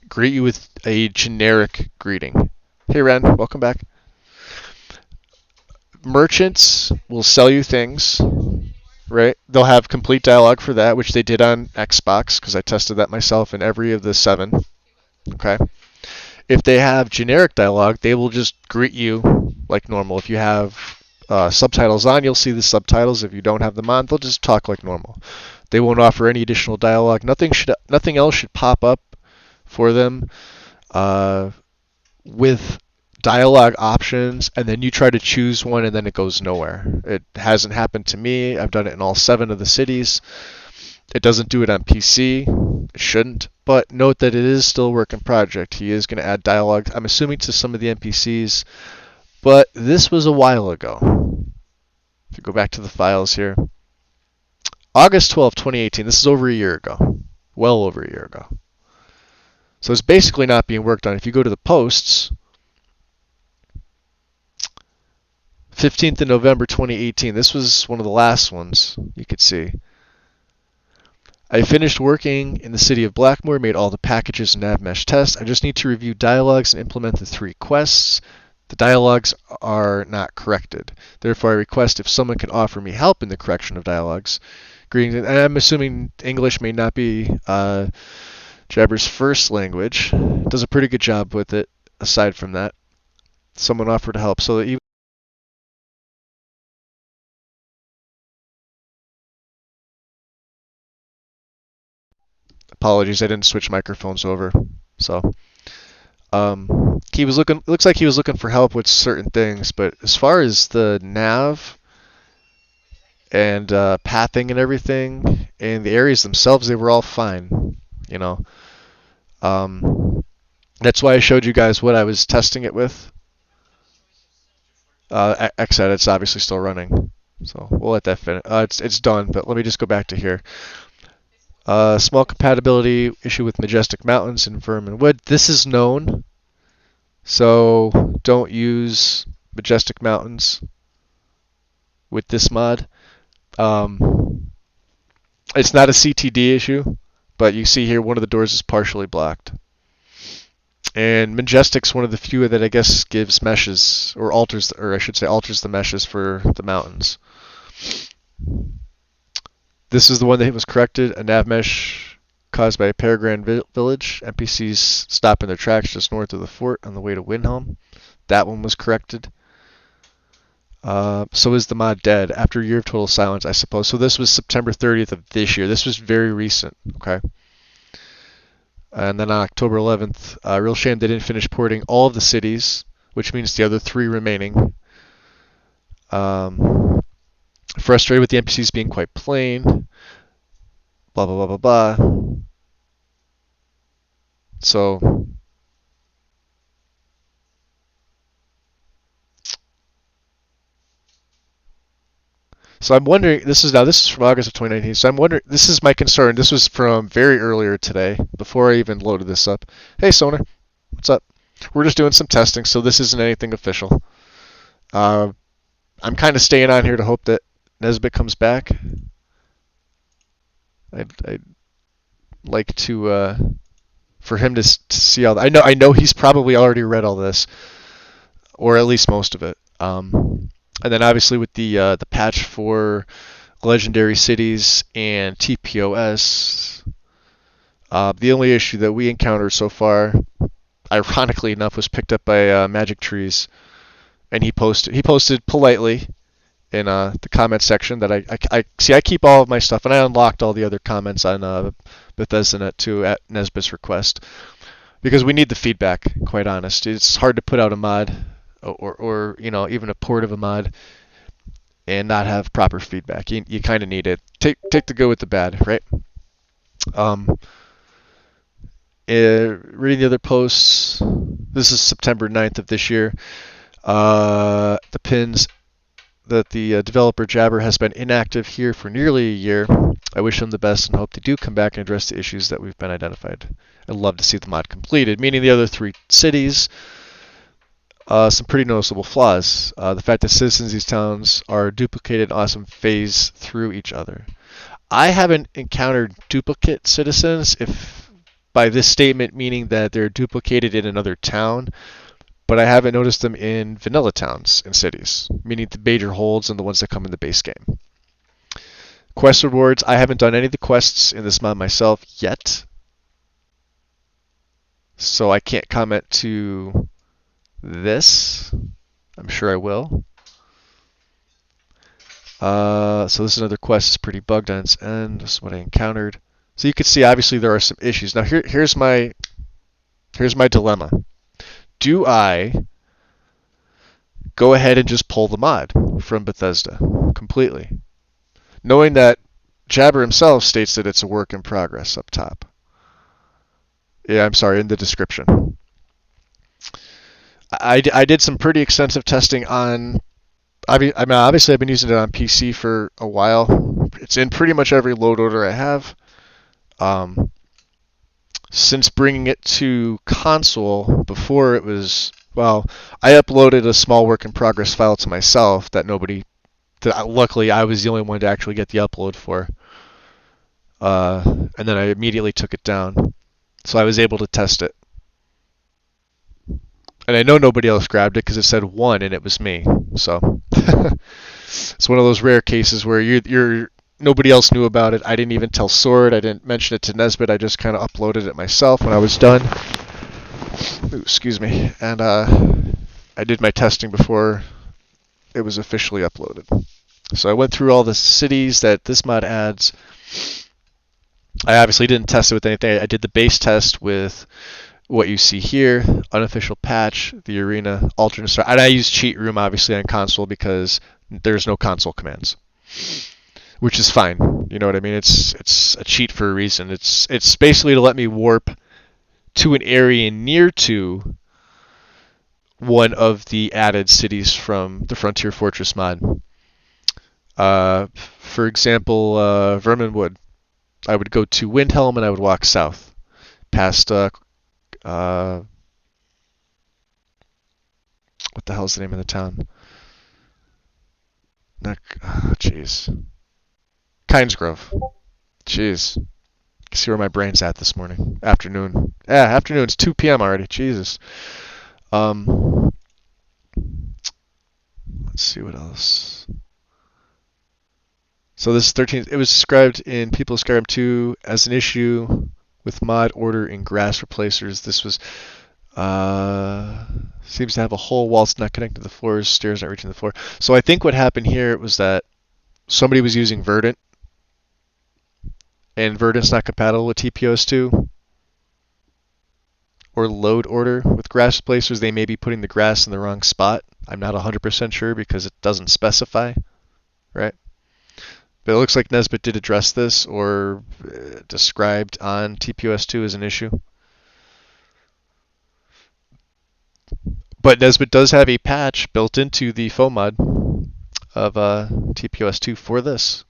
greet you with a generic greeting. Hey Ren, welcome back. Merchants will sell you things. right? They'll have complete dialogue for that, which they did on Xbox because I tested that myself in every of the 7. Okay. If they have generic dialogue, they will just greet you like normal. If you have subtitles on, you'll see the subtitles. If you don't have them on, they'll just talk like normal. They won't offer any additional dialogue. Nothing else should pop up for them with dialogue options, and then you try to choose one, and then it goes nowhere. It hasn't happened to me. I've done it in all 7 of the cities. It doesn't do it on PC. It shouldn't. But note that it is still a work in project. He is going to add dialogue, I'm assuming, to some of the NPCs. But this was a while ago. If you go back to the files here. August 12, 2018. This is over a year ago. Well over a year ago. So it's basically not being worked on. If you go to the posts, 15th of November 2018. This was one of the last ones you could see. I finished working in the city of Blackmore, made all the packages and navmesh tests. I just need to review dialogues and implement the 3 quests. The dialogues are not corrected. Therefore, I request if someone can offer me help in the correction of dialogues. Greetings, and I'm assuming English may not be Jabber's first language. Does a pretty good job with it, aside from that. Someone offered help, so that even apologies, I didn't switch microphones over. So, he was looking. Looks like he was looking for help with certain things, but as far as the nav and pathing and everything, and the areas themselves, they were all fine. You know, that's why I showed you guys what I was testing it with. Xedit's obviously still running, so we'll let that finish. It's done, but let me just go back to here. Small compatibility issue with Majestic Mountains and Vermin Wood. This is known, so don't use Majestic Mountains with this mod. It's not a CTD issue, but you see here one of the doors is partially blocked. And Majestic's one of the few that I guess gives meshes, or alters, or I should say alters the meshes for the mountains. This is the one that was corrected, a nav mesh caused by a Peregrine village. NPCs stop in their tracks just north of the fort on the way to Windhelm. That one was corrected. So is the mod dead after a year of total silence, I suppose. So this was September 30th of this year. This was very recent, okay? And then on October 11th, real shame they didn't finish porting all of the cities, which means the other 3 remaining. Frustrated with the NPCs being quite plain. Blah, blah, blah, blah, blah. So I'm wondering, this is from August of 2019, so I'm wondering, this is my concern. This was from very earlier today, before I even loaded this up. Hey, Sonar, what's up? We're just doing some testing, so this isn't anything official. I'm kind of staying on here to hope that Nesbit comes back. I'd like to, for him to see all that. I know he's probably already read all this, or at least most of it. And then obviously with the patch for legendary cities and TPOS, the only issue that we encountered so far, ironically enough, was picked up by Magic Trees, and he posted politely in the comment section that I keep all of my stuff, and I unlocked all the other comments on Bethesda.net too at Nesbit's request, because we need the feedback. Quite honest, it's hard to put out a mod or you know, even a port of a mod and not have proper feedback. You kind of need it. Take the good with the bad, right? Reading the other posts, this is September 9th of this year. The pins that the developer Jabber has been inactive here for nearly a year. I wish them the best and hope they do come back and address the issues that we've been identified. I'd love to see the mod completed, meaning the other 3 cities. Some pretty noticeable flaws. The fact that citizens of these towns are duplicated in awesome phase through each other. I haven't encountered duplicate citizens, if by this statement meaning that they're duplicated in another town, but I haven't noticed them in vanilla towns and cities, meaning the major holds and the ones that come in the base game. Quest rewards. I haven't done any of the quests in this mod myself yet, so I can't comment to this. I'm sure I will. So this is another quest. It's pretty bugged on its end. This is what I encountered. So you can see, obviously, there are some issues. Now, here's my dilemma. Do I go ahead and just pull the mod from Bethesda completely, knowing that Jabber himself states that it's a work in progress up top? Yeah, I'm sorry, in the description. I did some pretty extensive testing on. I mean, obviously, I've been using it on PC for a while. It's in pretty much every load order I have. Since bringing it to console, before it was, well, I uploaded a small work in progress file to myself that luckily I was the only one to actually get the upload for. And then I immediately took it down. So I was able to test it. And I know nobody else grabbed it because it said 1 and it was me. So it's one of those rare cases where you're nobody else knew about it. I didn't even tell Sword. I didn't mention it to Nesbit. I just kind of uploaded it myself when I was done. Ooh, excuse me. And I did my testing before it was officially uploaded. So I went through all the cities that this mod adds. I obviously didn't test it with anything. I did the base test with what you see here, unofficial patch, the arena, alternate start. And I use cheat room obviously on console because there's no console commands, which is fine. You know what I mean? It's a cheat for a reason. It's basically to let me warp to an area near to one of the added cities from the Frontier Fortress mod. For example, Verminwood. I would go to Windhelm and I would walk south past what the hell's the name of the town? Jeez. Kynesgrove. Jeez. See where my brain's at this morning. Afternoon. Yeah, afternoon. It's 2 p.m. already. Jesus. Let's see what else. So this 13th, it was described in People of Skyrim 2 as an issue with mod order in grass replacers. This was seems to have a hole while it's not connected to the floors, stairs not reaching the floor. So I think what happened here was that somebody was using Verdant, and Verdant's not compatible with TPOS2 or load order with grass replacers. They may be putting the grass in the wrong spot. I'm not 100% sure because it doesn't specify, right? But it looks like Nesbit did address this or described on TPOS2 as an issue. But Nesbit does have a patch built into the foam mod of TPOS2 for this,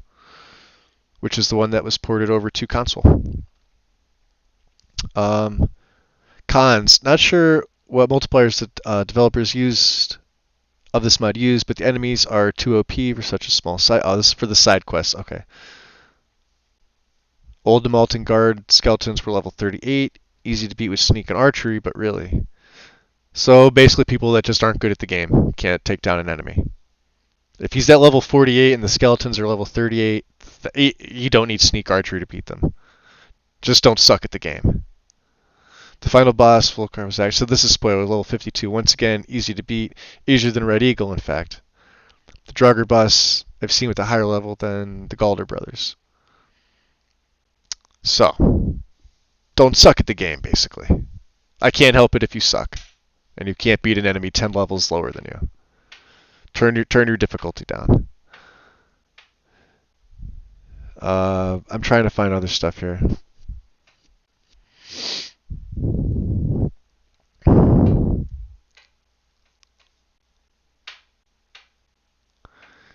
which is the one that was ported over to console. Cons. Not sure what multipliers the developers used of this mod used, but the enemies are too OP for such a small site. Oh, this is for the side quests. Okay. Old Demalton Guard skeletons were level 38. Easy to beat with sneak and archery, but really. So basically people that just aren't good at the game can't take down an enemy. If he's at level 48 and the skeletons are level 38, you don't need sneak archery to beat them. Just don't suck at the game. The final boss, full was actually, so this is spoiler, level 52. Once again, easy to beat, easier than Red Eagle, in fact. The Draugr boss I've seen with a higher level than the Galder brothers. So, don't suck at the game, basically. I can't help it if you suck, and you can't beat an enemy 10 levels lower than you. Turn your difficulty down. I'm trying to find other stuff here.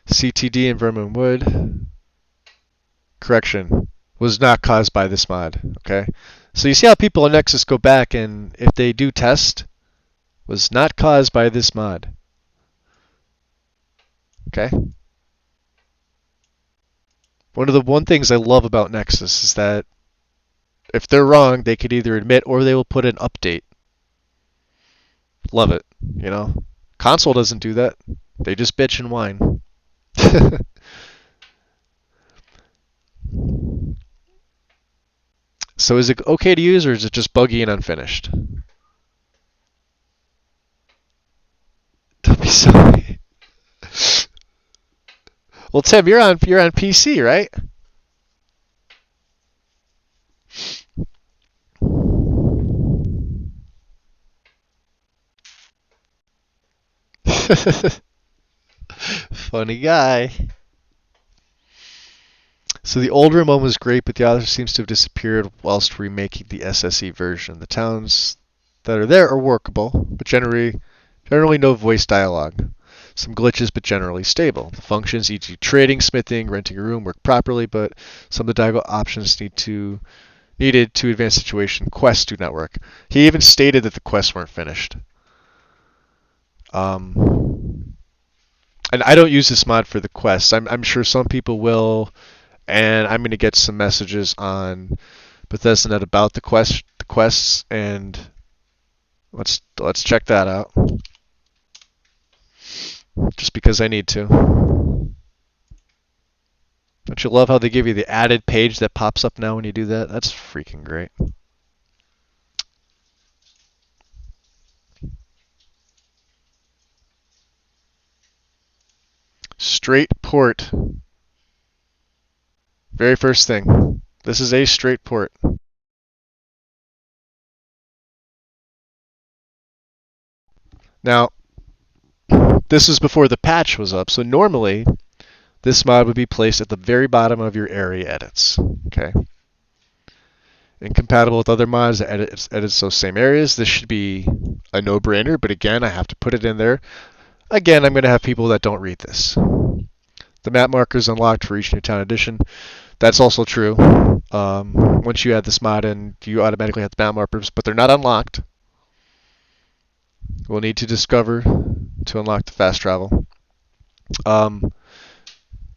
CTD in Verminwood. Correction. Was not caused by this mod. Okay? So you see how people on Nexus go back and if they do test, was not caused by this mod. Okay? One things I love about Nexus is that if they're wrong, they could either admit or they will put an update. Love it, you know? Console doesn't do that. They just bitch and whine. So is it okay to use, or is it just buggy and unfinished? Don't be sorry. Well, Tim, you're on PC, right? Funny guy. So the older one was great, but the other seems to have disappeared whilst remaking the SSE version. The towns that are there are workable, but generally no voice dialogue. Some glitches, but generally stable. The functions, e.g. trading, smithing, renting a room, work properly, but some of the dialogue options needed to advance situation. Quests do not work. He even stated that the quests weren't finished. And I don't use this mod for the quests. I'm sure some people will, and I'm going to get some messages on Bethesda.net about the quests, and let's check that out. Just because I need to. Don't you love how they give you the added page that pops up now when you do that? That's freaking great. Straight port. Very first thing. This is a straight port. Now, this is before the patch was up, so normally this mod would be placed at the very bottom of your area edits. Okay. Incompatible with other mods that edits those same areas. This should be a no-brainer, but again, I have to put it in there. Again, I'm going to have people that don't read this. The map markers unlocked for each new town edition. That's also true. Once you add this mod in, you automatically have the map markers, but they're not unlocked. We'll need to discover to unlock the fast travel.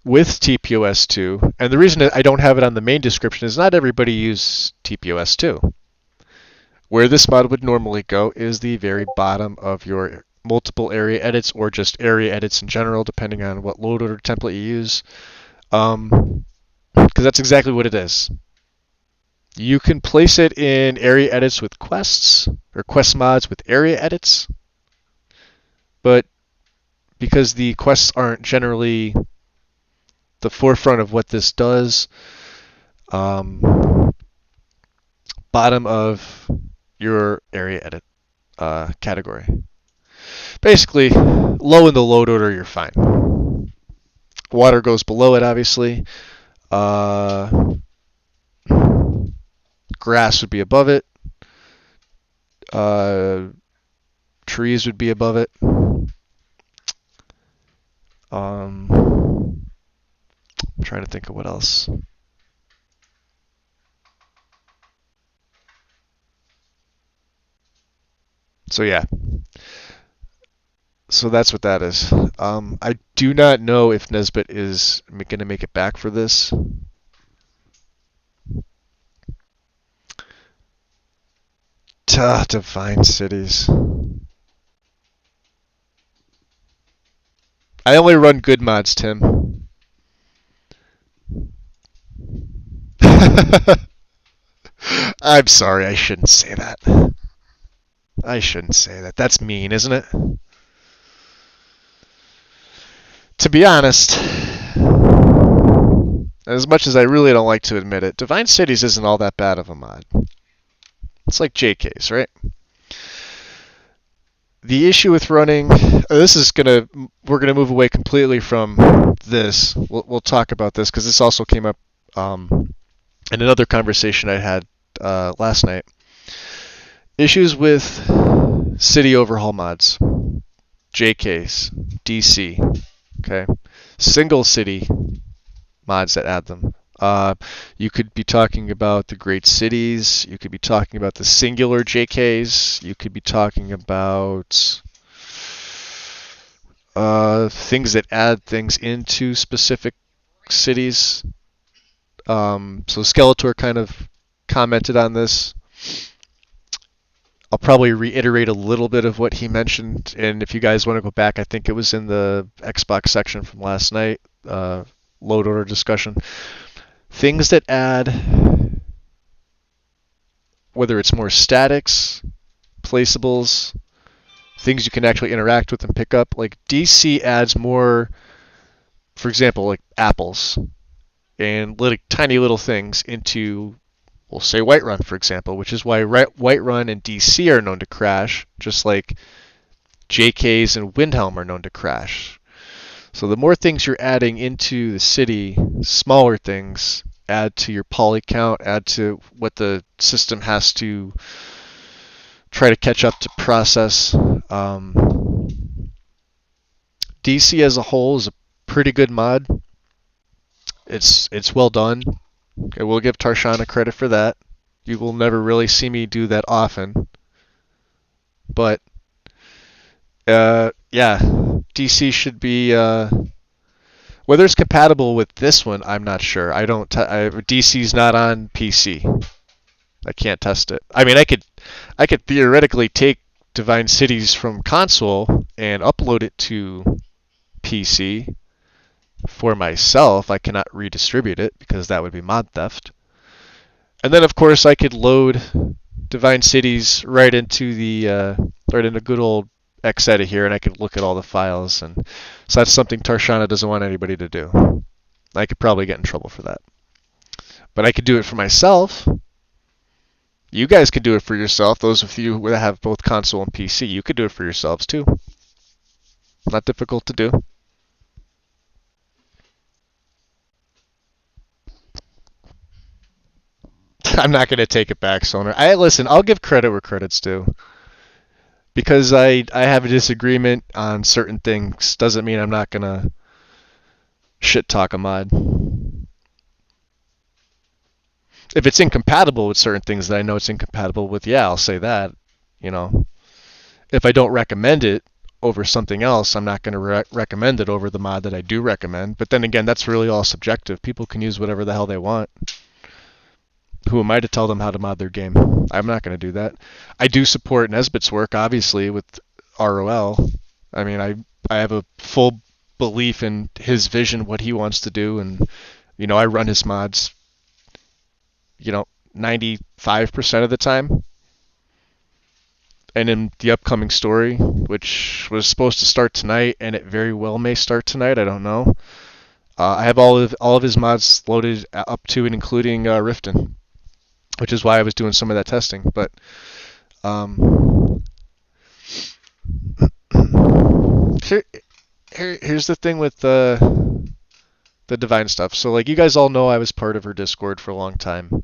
With TPOS2, and the reason I don't have it on the main description is not everybody uses TPOS2. Where this mod would normally go is the very bottom of your multiple area edits, or just area edits in general, depending on what load order template you use. Because that's exactly what it is. You can place it in area edits with quests, or quest mods with area edits, but because the quests aren't generally the forefront of what this does, bottom of your area edit category. Basically, low in the load order, you're fine. Water goes below it, obviously. Grass would be above it. Trees would be above it. I'm trying to think of what else. So yeah. So that's what that is. I do not know if Nesbit is going to make it back for this. Divine Cities. I only run good mods, Tim. I'm sorry, I shouldn't say that. I shouldn't say that. That's mean, isn't it? To be honest, as much as I really don't like to admit it, Divine Cities isn't all that bad of a mod. It's like JK's, right? The issue with running, we're gonna move away completely from this. We'll talk about this because this also came up in another conversation I had last night. Issues with city overhaul mods, JK's, DC, okay, single city mods that add them. You could be talking about the great cities. You could be talking about the singular JKs. You could be talking about things that add things into specific cities. So Skeletor kind of commented on this. I'll probably reiterate a little bit of what he mentioned, and if you guys want to go back, I think it was in the Xbox section from last night, load order discussion. things that add, whether it's more statics, placeables, things you can actually interact with and pick up. Like DC adds more, for example, like apples and tiny little things into, we'll say Whiterun, for example, which is why Whiterun and DC are known to crash, just like JKs and Windhelm are known to crash. So the more things you're adding into the city, smaller things, add to your poly count, add to what the system has to try to catch up to process. DC as a whole is a pretty good mod. It's well done. I will give Tarshana credit for that. You will never really see me do that often. But yeah, DC should be whether it's compatible with this one, I'm not sure. DC's not on PC. I can't test it. I mean, I could theoretically take Divine Cities from console and upload it to PC for myself. I cannot redistribute it because that would be mod theft. And then of course I could load Divine Cities right into good old X-Edit here, and I could look at all the files. And so that's something Tarshana doesn't want anybody to do. I could probably get in trouble for that. But I could do it for myself. You guys could do it for yourself. Those of you that have both console and PC, you could do it for yourselves too. Not difficult to do. I'm not going to take it back, Sonar. Listen, I'll give credit where credit's due. Because I have a disagreement on certain things doesn't mean I'm not going to shit talk a mod. If it's incompatible with certain things that I know it's incompatible with, yeah, I'll say that. You know, if I don't recommend it over something else, I'm not going to recommend it over the mod that I do recommend. But then again, that's really all subjective. People can use whatever the hell they want. Who am I to tell them how to mod their game? I'm not going to do that. I do support Nesbitt's work, obviously, with ROL. I mean, I have a full belief in his vision, what he wants to do, and, you know, I run his mods, 95% of the time. And in the upcoming story, which was supposed to start tonight, and it very well may start tonight, I don't know. I have all of his mods loaded up to and including Riften, which is why I was doing some of that testing. But here's the thing with the Divine stuff. So, like, you guys all know I was part of her Discord for a long time.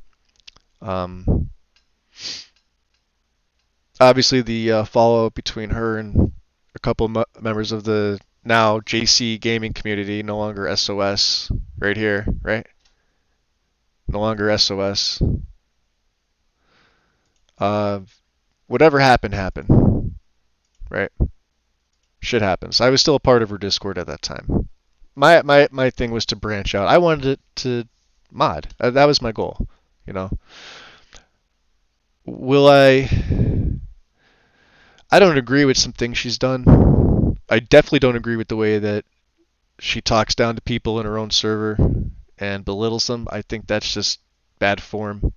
Obviously, the follow-up between her and a couple members of the now JC gaming community, no longer SOS, right here, right? No longer SOS. Whatever happened, right? Shit happens. I was still a part of her Discord at that time. My thing was to branch out. I wanted it to mod. That was my goal, you know. I don't agree with some things she's done. I definitely don't agree with the way that she talks down to people in her own server and belittles them. I think that's just bad form.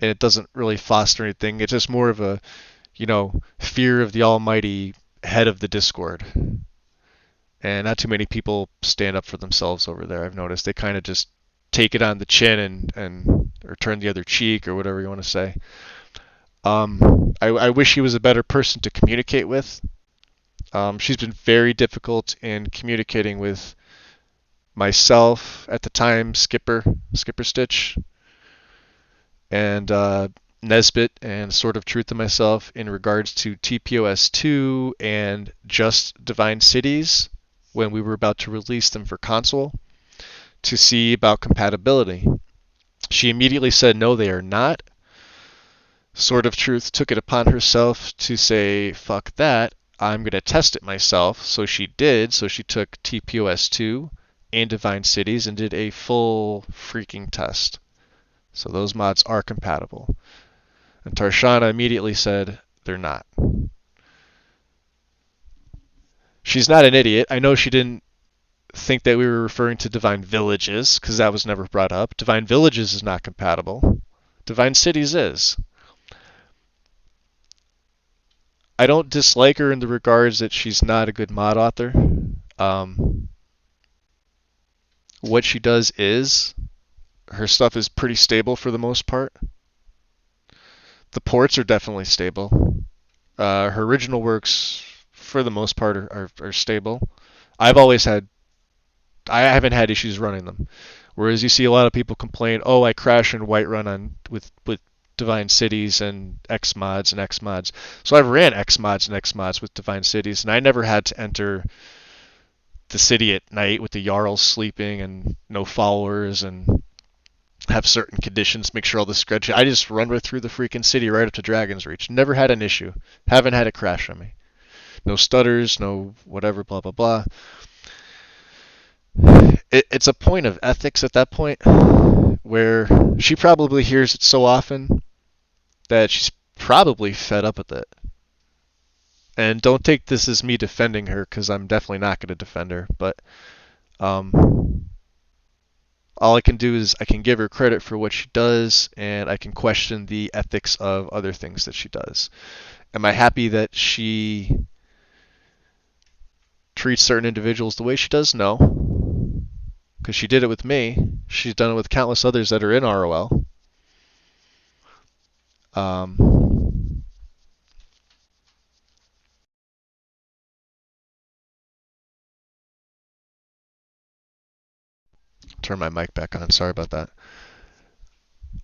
And it doesn't really foster anything. It's just more of a, fear of the almighty head of the Discord. And not too many people stand up for themselves over there, I've noticed. They kind of just take it on the chin or turn the other cheek or whatever you want to say. I wish she was a better person to communicate with. She's been very difficult in communicating with myself at the time, Skipper Stitch, and Nesbit, and Sort of Truth to myself in regards to TPOS2 and just Divine Cities when we were about to release them for console to see about compatibility. She immediately said, no, they are not. Sort of Truth took it upon herself to say, fuck that, I'm going to test it myself. So she did. So she took TPOS2 and Divine Cities and did a full freaking test. So those mods are compatible. And Tarshana immediately said they're not. She's not an idiot. I know she didn't think that we were referring to Divine Villages, because that was never brought up. Divine Villages is not compatible. Divine Cities is. I don't dislike her in the regards that she's not a good mod author. What she does is, her stuff is pretty stable for the most part. The ports are definitely stable. Her original works, for the most part, are stable. I haven't had issues running them. Whereas you see a lot of people complain, oh, I crash in Whiterun with Divine Cities and X mods and X mods. So I've ran X mods and X mods with Divine Cities, and I never had to enter the city at night with the Jarls sleeping and no followers and have certain conditions, make sure all the spreadsheet. I just run right through the freaking city right up to Dragon's Reach. Never had an issue. Haven't had a crash on me. No stutters, no whatever, blah, blah, blah. It's a point of ethics at that point where she probably hears it so often that she's probably fed up with it. And don't take this as me defending her, because I'm definitely not going to defend her. But all I can do is I can give her credit for what she does, and I can question the ethics of other things that she does. Am I happy that she treats certain individuals the way she does? No. Because she did it with me. She's done it with countless others that are in ROL. Turn my mic back on. Sorry about that.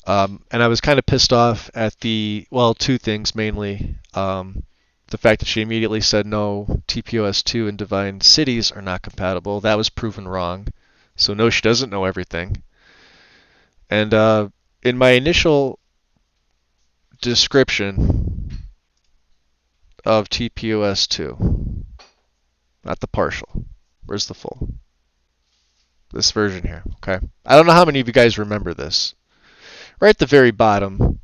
And I was kind of pissed off at two things mainly. The fact that she immediately said no, TPOS2 and Divine Cities are not compatible. That was proven wrong. So no, she doesn't know everything. And in my initial description of TPOS2, not the partial, where's the full? This version here, okay? I don't know how many of you guys remember this. Right at the very bottom,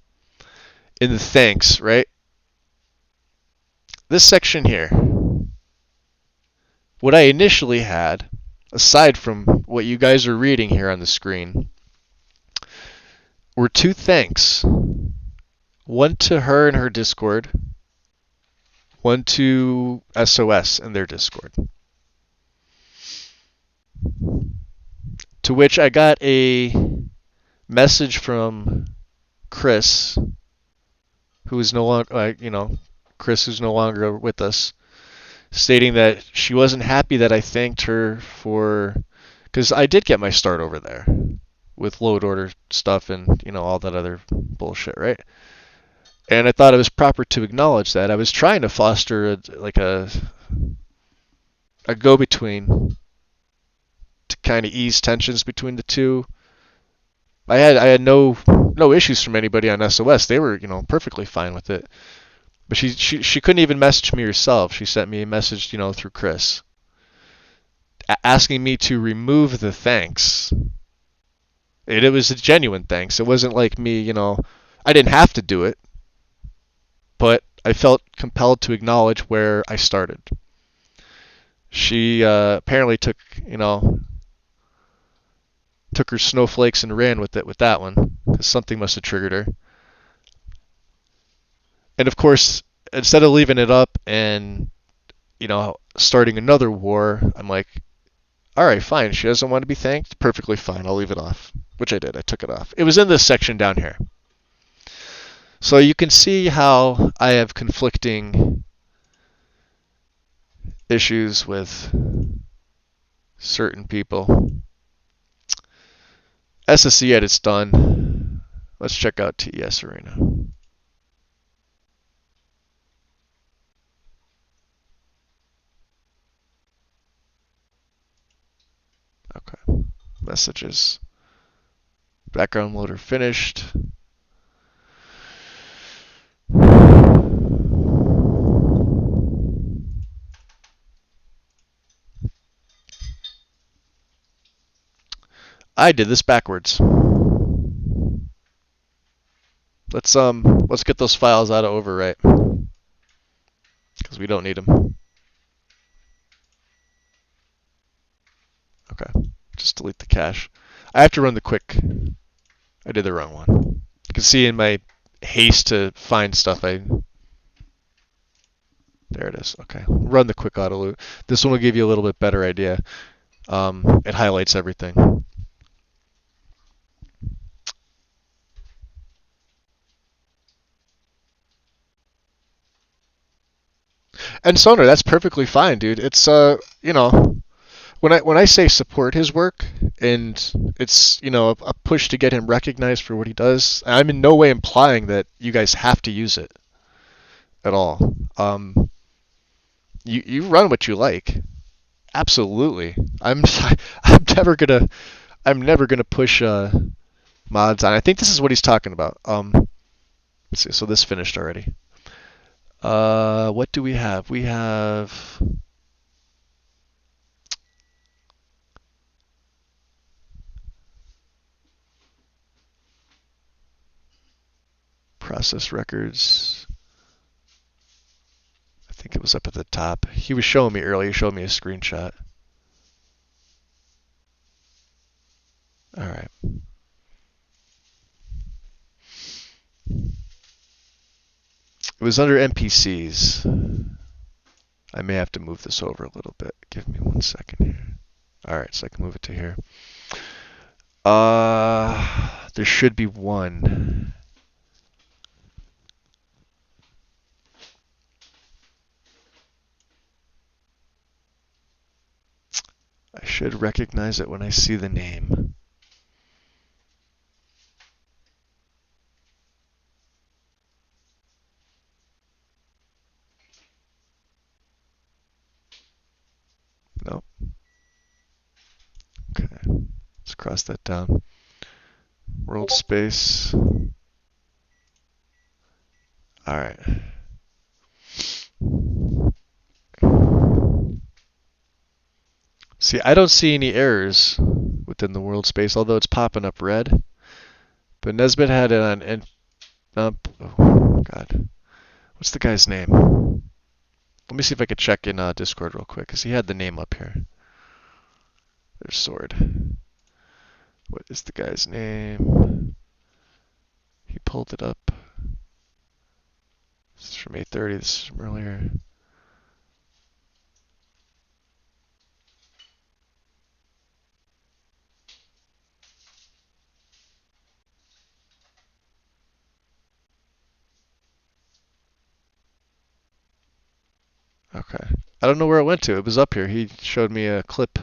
in the thanks, right? This section here, what I initially had, aside from what you guys are reading here on the screen, were two thanks. One to her in her Discord, one to SOS in their Discord. To which I got a message from Chris, who is no longer, Chris who's no longer with us, stating that she wasn't happy that I thanked her for, because I did get my start over there with load order stuff and all that other bullshit, right? And I thought it was proper to acknowledge that. I was trying to foster a go-between to kind of ease tensions between the two. I had no issues from anybody on SOS. They were perfectly fine with it. But she couldn't even message me herself. She sent me a message through Chris, asking me to remove the thanks. It was a genuine thanks. It wasn't like me, I didn't have to do it, but I felt compelled to acknowledge where I started. She apparently took her snowflakes and ran with it with that one, because something must have triggered her. And of course, instead of leaving it up and starting another war, I'm like, all right, fine. She doesn't want to be thanked. Perfectly fine. I'll leave it off, which I did. I took it off. It was in this section down here. So you can see how I have conflicting issues with certain people. SSE edit's done. Let's check out TES Arena. Okay. Messages. Background loader finished. I did this backwards. Let's get those files out of overwrite, because we don't need them. Okay. Just delete the cache. I have to run the quick. I did the wrong one. You can see in my haste to find stuff, there it is. Okay. Run the quick auto loot. This one will give you a little bit better idea. It highlights everything. And Sonar, that's perfectly fine, dude. It's you know, when I say support his work and it's, you know, a push to get him recognized for what he does, I'm in no way implying that you guys have to use it at all. You run what you like. Absolutely. I'm never gonna push mods on. I think this is what he's talking about. Let's see. So this finished already. What do we have? We have process records. I think it was up at the top. He was showing me earlier. He showed me a screenshot. All right. It was under NPCs. I may have to move this over a little bit. Give me 1 second here. All right, so I can move it to here. There should be one. I should recognize it when I see the name. Nope. Okay, let's cross that down. World space. All right. See, I don't see any errors within the world space, although it's popping up red. But Nesbitt had it on. Oh God, what's the guy's name? Let me see if I could check in Discord real quick, because he had the name up here. There's Sword. What is the guy's name? He pulled it up. This is from 8:30. This is from earlier. Okay. I don't know where it went to. It was up here. He showed me a clip.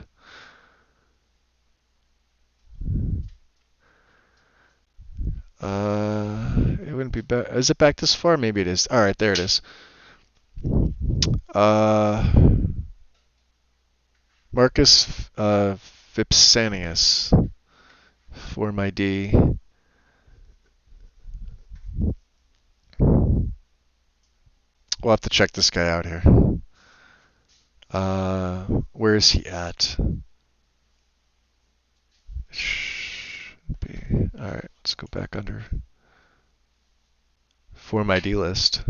It wouldn't be back. Is it back this far? Maybe it is. All right, there it is. Marcus Vipsanius for my D. We'll have to check this guy out here. Where is he at? Should be. All right, let's go back under Form ID list.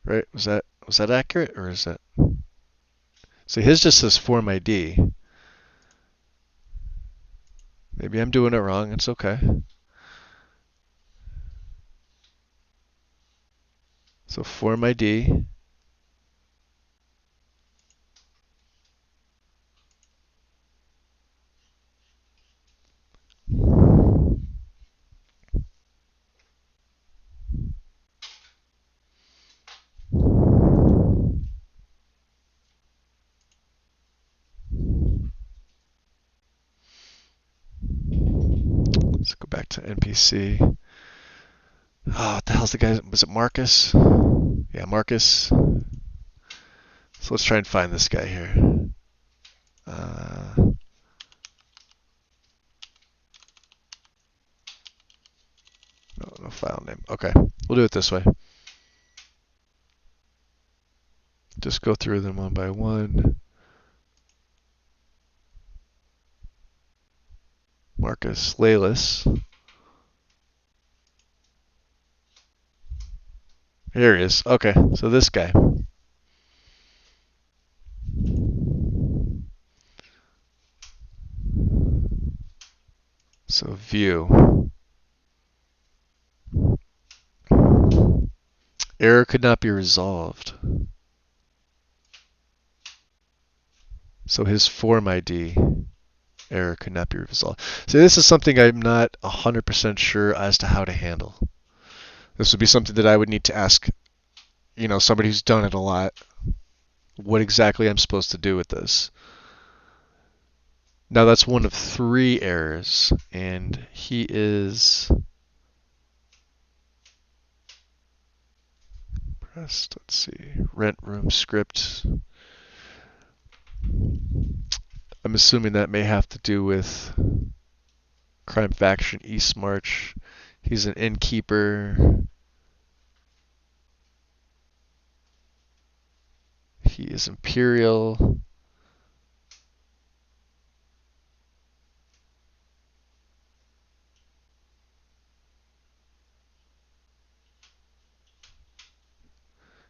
Right? Was that accurate, or is that? So his just says Form ID. Maybe I'm doing it wrong. It's okay. So Form ID. Let's go back to NPC. Oh, what the hell's the guy? Was it Marcus? Yeah, Marcus. So let's try and find this guy here. No file name. Okay, we'll do it this way. Just go through them one by one. Marcus Laelis. Here he is. Okay, so this guy. So view. Error could not be resolved. So his form ID error could not be resolved. So this is something I'm not 100% sure as to how to handle. This would be something that I would need to ask, somebody who's done it a lot, what exactly I'm supposed to do with this. Now that's one of 3 errors, and he is pressed. Let's see, rent room script. I'm assuming that may have to do with crime faction East March. He's an innkeeper. He is Imperial.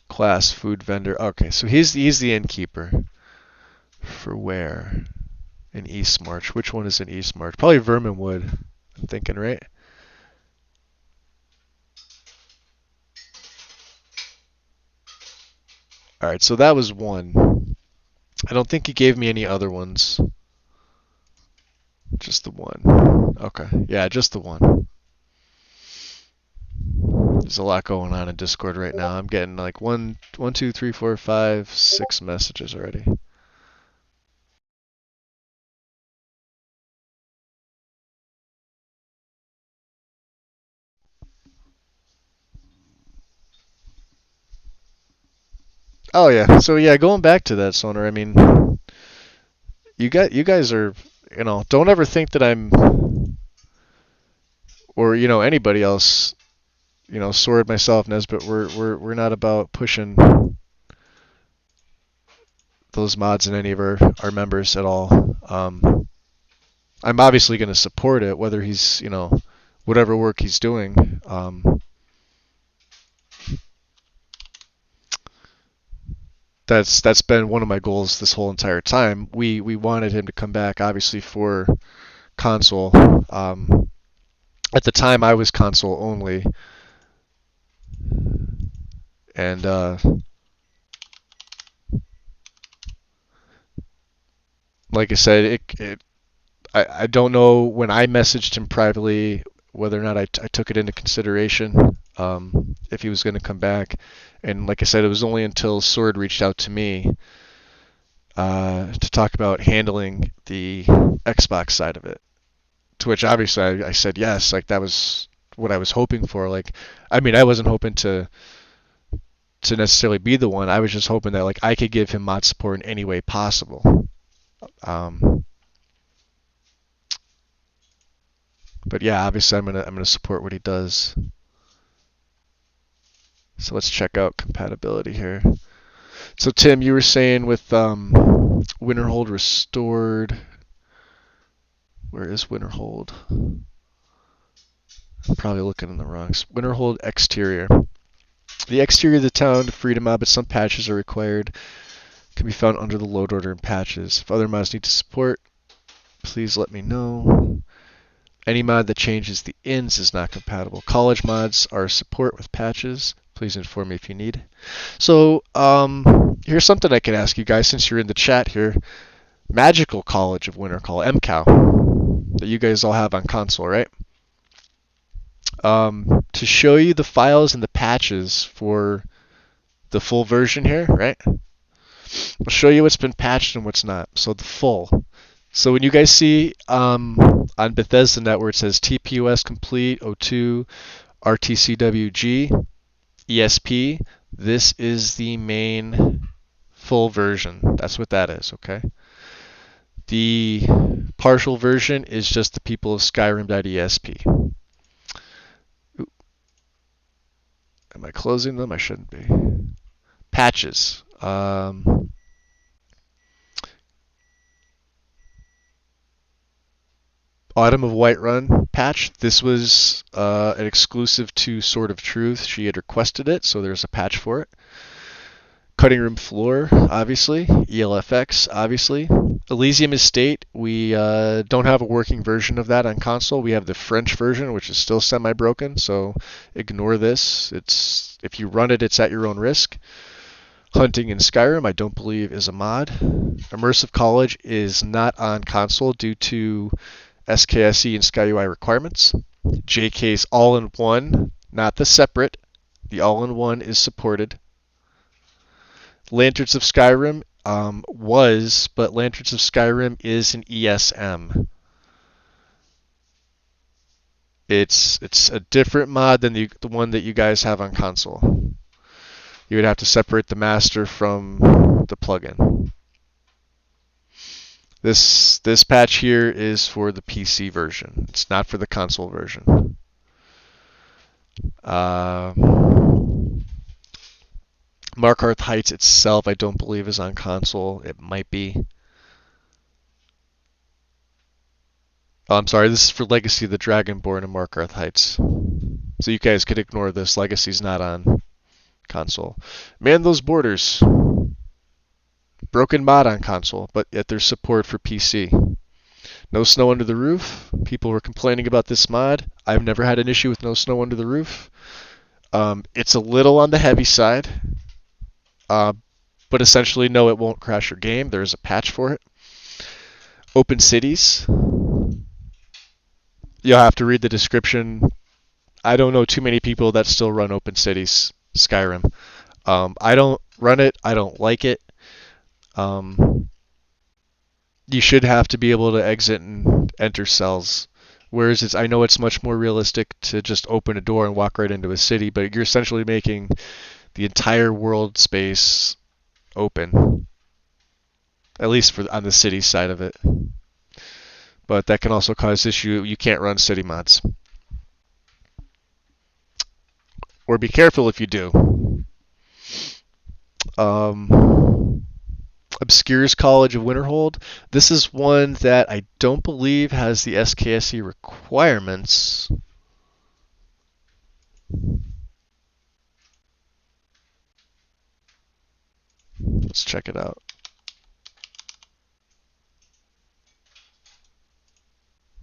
Class food vendor. Okay, so he's the innkeeper. For where? In East March. Which one is in East March? Probably Verminwood, I'm thinking, right? Alright, so that was one. I don't think he gave me any other ones. Just the one. Okay, yeah, just the one. There's a lot going on in Discord right now. I'm getting like 1, 2, 3, 4, 5, 6 messages already. Oh yeah. So yeah, going back to that, Sonar. I mean, you guys are, don't ever think that I'm, or anybody else, Sword, myself, Nesbit. We're not about pushing those mods in any of our members at all. I'm obviously going to support it, whether he's, whatever work he's doing. That's been one of my goals this whole entire time. We wanted him to come back, obviously, for console. At the time, I was console only, and like I said, I don't know when I messaged him privately whether or not I took it into consideration, if he was going to come back. And like I said, it was only until Sword reached out to me to talk about handling the Xbox side of it. To which obviously I said yes, like that was what I was hoping for. Like, I mean, I wasn't hoping to necessarily be the one. I was just hoping that like I could give him mod support in any way possible. But yeah, obviously I'm gonna support what he does. So let's check out compatibility here. So Tim, you were saying with Winterhold restored. Where is Winterhold? I'm probably looking in the wrong. Winterhold exterior. The exterior of the town to Freedom mod, but some patches are required. Can be found under the load order and patches. If other mods need to support, please let me know. Any mod that changes the ins is not compatible. College mods are support with patches. Please inform me if you need. So here's something I can ask you guys since you're in the chat here. Magical College of Wintercall, MCAL, that you guys all have on console, right? To show you the files and the patches for the full version here, right? I'll show you what's been patched and what's not. So the full. So when you guys see on Bethesda Net where it says TPOS complete, O2, RTCWG, ESP, this is the main full version. That's what that is, okay? The partial version is just the people of Skyrim.esp. Am I closing them? I shouldn't be. Patches. Autumn of Whiterun patch. This was an exclusive to Sword of Truth. She had requested it, so there's a patch for it. Cutting Room Floor, obviously. ELFX, obviously. Elysium Estate, we don't have a working version of that on console. We have the French version, which is still semi-broken, so ignore this. If you run it, it's at your own risk. Hunting in Skyrim, I don't believe, is a mod. Immersive College is not on console due to SKSE and SkyUI requirements. JK's All-in-One, not the separate. The All-in-One is supported. Lanterns of Skyrim but Lanterns of Skyrim is an ESM. It's a different mod than the one that you guys have on console. You would have to separate the master from the plugin. This patch here is for the PC version. It's not for the console version. Markarth Heights itself, I don't believe, is on console. It might be. Oh, I'm sorry, this is for Legacy of the Dragonborn and Markarth Heights. So you guys could ignore this. Legacy's not on console. Man Those Borders. Broken mod on console, but yet there's support for PC. No Snow Under the Roof. People were complaining about this mod. I've never had an issue with No Snow Under the Roof. It's a little on the heavy side. But essentially, no, it won't crash your game. There is a patch for it. Open Cities. You'll have to read the description. I don't know too many people that still run Open Cities Skyrim. I don't run it. I don't like it. You should have to be able to exit and enter cells. Whereas I know it's much more realistic to just open a door and walk right into a city, but you're essentially making the entire world space open, at least on the city side of it. But that can also cause issue. You can't run city mods, or be careful if you do. Obscures College of Winterhold. This is one that I don't believe has the SKSE requirements. Let's check it out.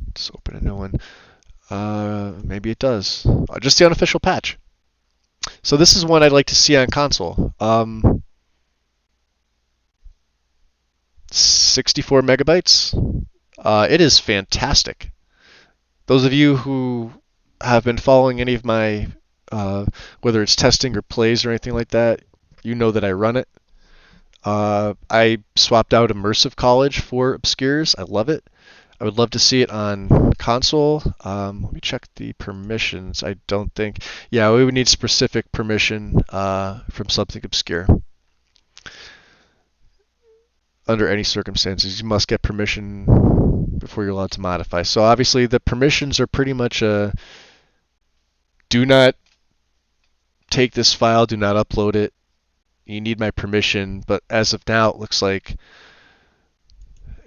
Let's open a new one. Maybe it does. Just the unofficial patch. So this is one I'd like to see on console. 64 megabytes. It is fantastic. Those of you who have been following any of my, whether it's testing or plays or anything like that, you know that I run it. I swapped out Immersive College for Obscures. I love it. I would love to see it on console. Let me check the permissions. I don't think... Yeah, we would need specific permission from something obscure. Under any circumstances, you must get permission before you're allowed to modify. So obviously the permissions are pretty much do not take this file, do not upload it. You need my permission, but as of now it looks like,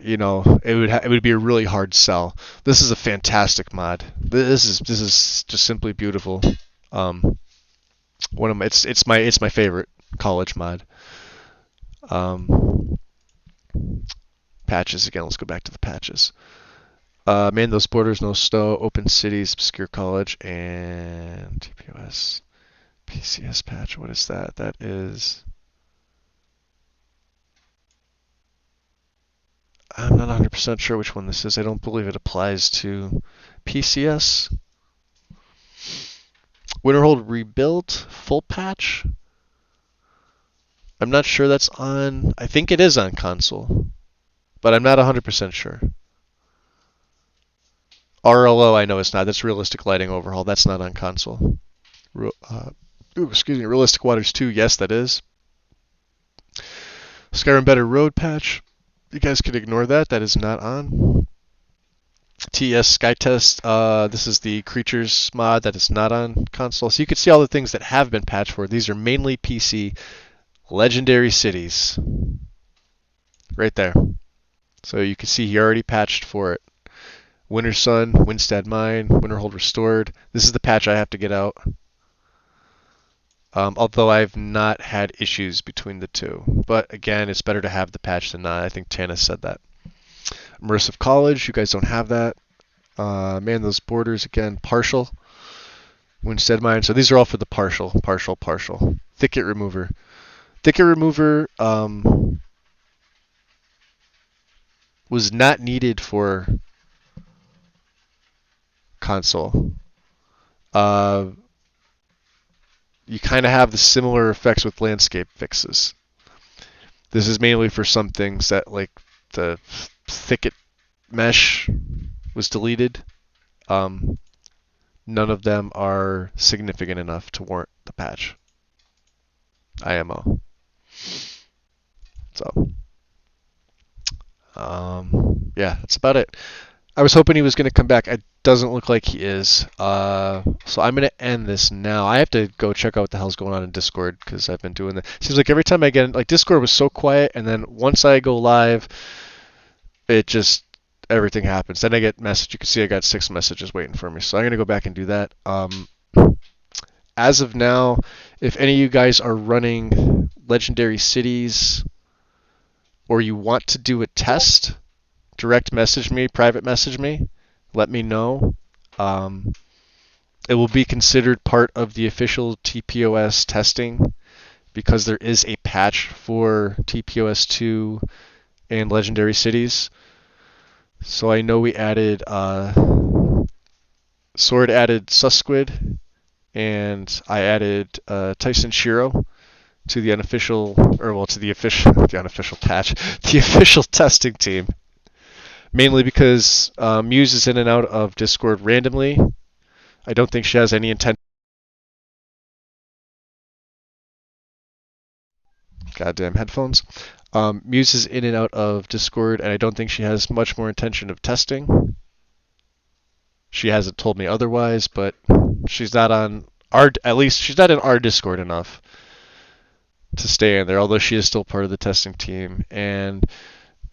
you know, it would be a really hard sell. This is a fantastic mod. This is just simply beautiful. One of my it's my favorite college mod. Patches again. Let's go back to the patches. Man Those Borders, No Snow, Open Cities, Obscure College, and TPOS PCS patch. What is that? That is... I'm not 100% sure which one this is. I don't believe it applies to PCS. Winterhold Rebuilt, full patch. I'm not sure that's on... I think it is on console, but I'm not 100% sure. RLO, I know it's not. That's Realistic Lighting Overhaul. That's not on console. Realistic Waters 2, yes, that is. Skyrim Better Road patch. You guys could ignore that. That is not on. TS Skytest. This is the Creatures mod. That is not on console. So you can see all the things that have been patched for. These are mainly PC. Legendary Cities. Right there. So you can see he already patched for it. Winter Sun, Windstad Mine, Winterhold Restored. This is the patch I have to get out. although I've not had issues between the two. But again, it's better to have the patch than not. I think Tana said that. Immersive College, you guys don't have that. Man, those borders, again, partial. Winstead Mine. So these are all for the partial. Thicket Remover. Thicket Remover was not needed for console. You kind of have the similar effects with landscape fixes. This is mainly for some things that, like, the thicket mesh was deleted. None of them are significant enough to warrant the patch. IMO. So, yeah, that's about it. I was hoping he was going to come back. It doesn't look like he is. So I'm going to end this now. I have to go check out what the hell's going on in Discord because I've been doing that. Seems like every time I get in, like, Discord was so quiet, and then once I go live, it just, everything happens. Then I get message. You can see I got 6 messages waiting for me. So I'm going to go back and do that. As of now, if any of you guys are running Legendary Cities or you want to do a test, direct message me, private message me, let me know. It will be considered part of the official TPOS testing because there is a patch for TPOS 2 and Legendary Cities. So I know we added, Sword added Susquid, and I added Tyson Shiro to the unofficial, or well, to the official, the unofficial patch, the official testing team. Mainly because Muse is in and out of Discord randomly. I don't think she has any intent. Goddamn headphones. Muse is in and out of Discord, and I don't think she has much more intention of testing. She hasn't told me otherwise, but she's not on our, at least she's not in our Discord enough to stay in there, although she is still part of the testing team. And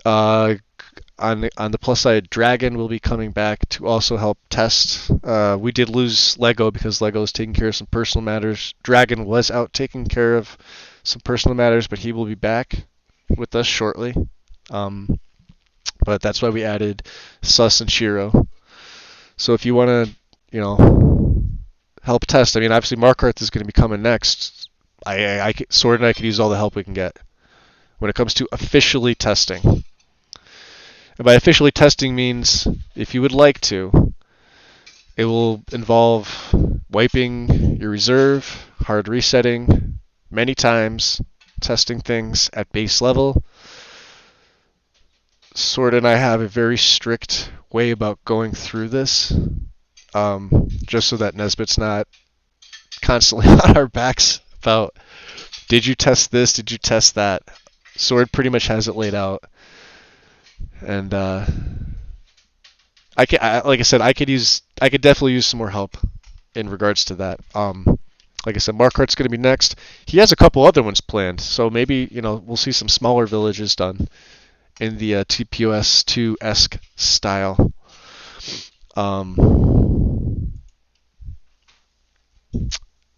on the plus side, Dragon will be coming back to also help test. We did lose Lego because Lego is taking care of some personal matters. Dragon was out taking care of some personal matters, but he will be back with us shortly. But that's why we added Sus and Shiro. So if you want to, help test, I mean, obviously Markarth is going to be coming next. Sword and I could use all the help we can get when it comes to officially testing. And by officially testing means, if you would like to, it will involve wiping your reserve, hard resetting many times, testing things at base level. Sword and I have a very strict way about going through this, just so that Nesbit's not constantly on our backs about, did you test this, did you test that? Sword pretty much has it laid out. And like I said, I could definitely use some more help in regards to that. Like I said, Markarth's going to be next. He has a couple other ones planned, so maybe we'll see some smaller villages done in the TPOS 2-esque style.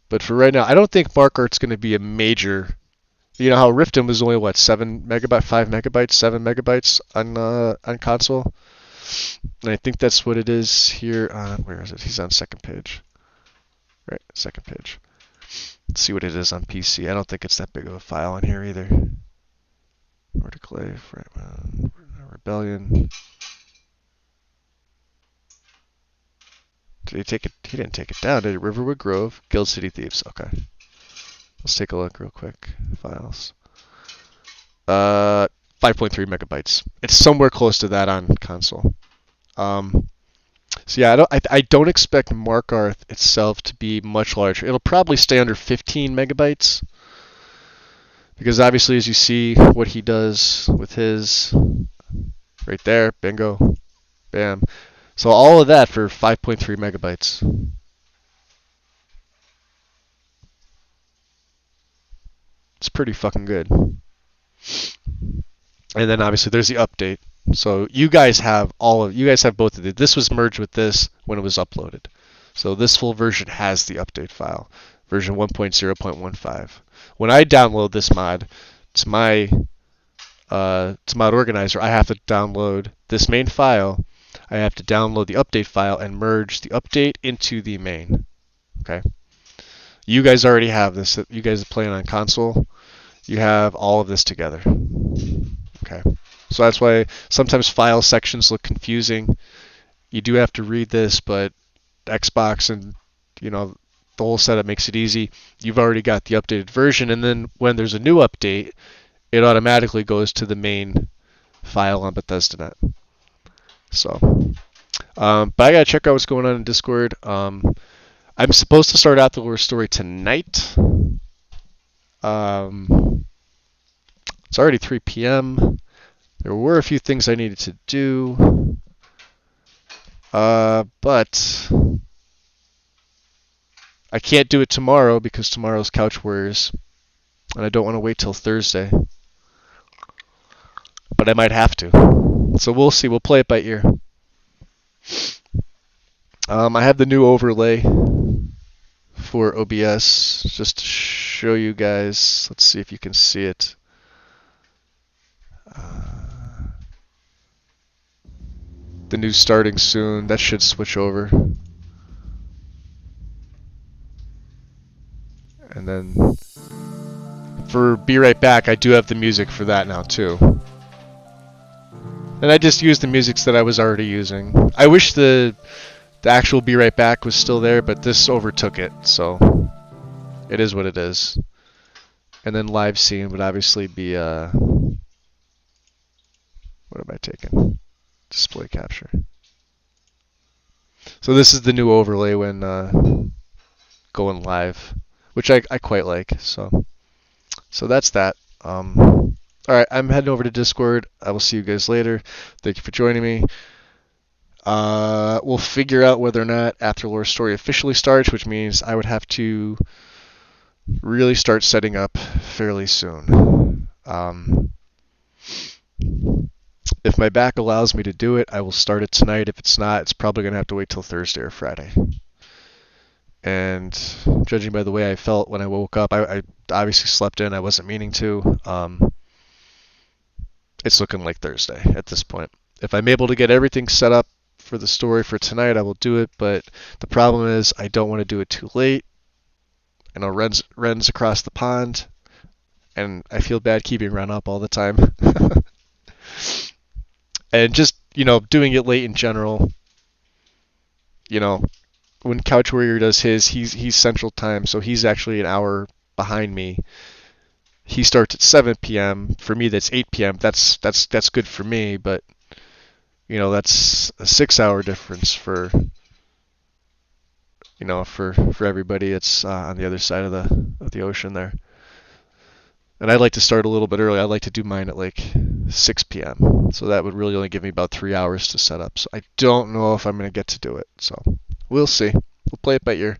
But for right now, I don't think Markarth's going to be a major. You know how Riften was only 7 megabytes, 5 megabytes, 7 megabytes on console, and I think that's what it is here. Where is it? He's on second page. Right, second page. Let's see what it is on PC. I don't think it's that big of a file on here either. Mordeclave, right, Rebellion. Did he take it? He didn't take it down, did he? Riverwood Grove, Guild City Thieves. Okay. Let's take a look real quick. Files. 5.3 megabytes. It's somewhere close to that on console. So yeah, I don't expect Markarth itself to be much larger. It'll probably stay under 15 megabytes. Because obviously, as you see what he does with his, right there, bingo, bam. So all of that for 5.3 megabytes. It's pretty fucking good. And then obviously there's the update. So you guys have both of these. This was merged with this when it was uploaded. So this full version has the update file, version 1.0.15. When I download this mod to my mod organizer, I have to download this main file. I have to download the update file and merge the update into the main. Okay. You guys already have this. You guys are playing on console. You have all of this together. Okay. So that's why sometimes file sections look confusing. You do have to read this, but Xbox and the whole setup makes it easy. You've already got the updated version, and then when there's a new update, it automatically goes to the main file on Bethesda.net. So, but I gotta check out what's going on in Discord. I'm supposed to start out the lore story tonight. It's already 3 p.m. There were a few things I needed to do, but I can't do it tomorrow because tomorrow's Couch Warriors, and I don't want to wait till Thursday. But I might have to. So we'll see. We'll play it by ear. I have the new overlay for OBS just to show you guys. Let's see if you can see it. The new starting soon. That should switch over. And then for Be Right Back, I do have the music for that now too. And I just used the musics that I was already using. I wish the actual Be Right Back was still there, but this overtook it, so it is what it is. And then live scene would obviously be what am I taking? Display capture. So this is the new overlay when going live, which I quite like. So that's that. Alright, I'm heading over to Discord. I will see you guys later. Thank you for joining me. We'll figure out whether or not After Lore Story officially starts, which means I would have to really start setting up fairly soon. If my back allows me to do it, I will start it tonight. If it's not, it's probably going to have to wait till Thursday or Friday. And judging by the way I felt when I woke up, I obviously slept in. I wasn't meaning to. It's looking like Thursday at this point. If I'm able to get everything set up for the story for tonight, I will do it. But the problem is I don't want to do it too late. I know Ren's across the pond, and I feel bad keeping Ren up all the time. And just, doing it late in general, when Couch Warrior does his, he's Central Time, so he's actually an hour behind me. He starts at 7 p.m. For me, that's 8 p.m. That's good for me, but that's a 6-hour difference for for everybody. It's on the other side of the ocean there. And I'd like to start a little bit early. I'd like to do mine at like 6 p.m. So that would really only give me about 3 hours to set up. So I don't know if I'm going to get to do it. So we'll see. We'll play it by ear.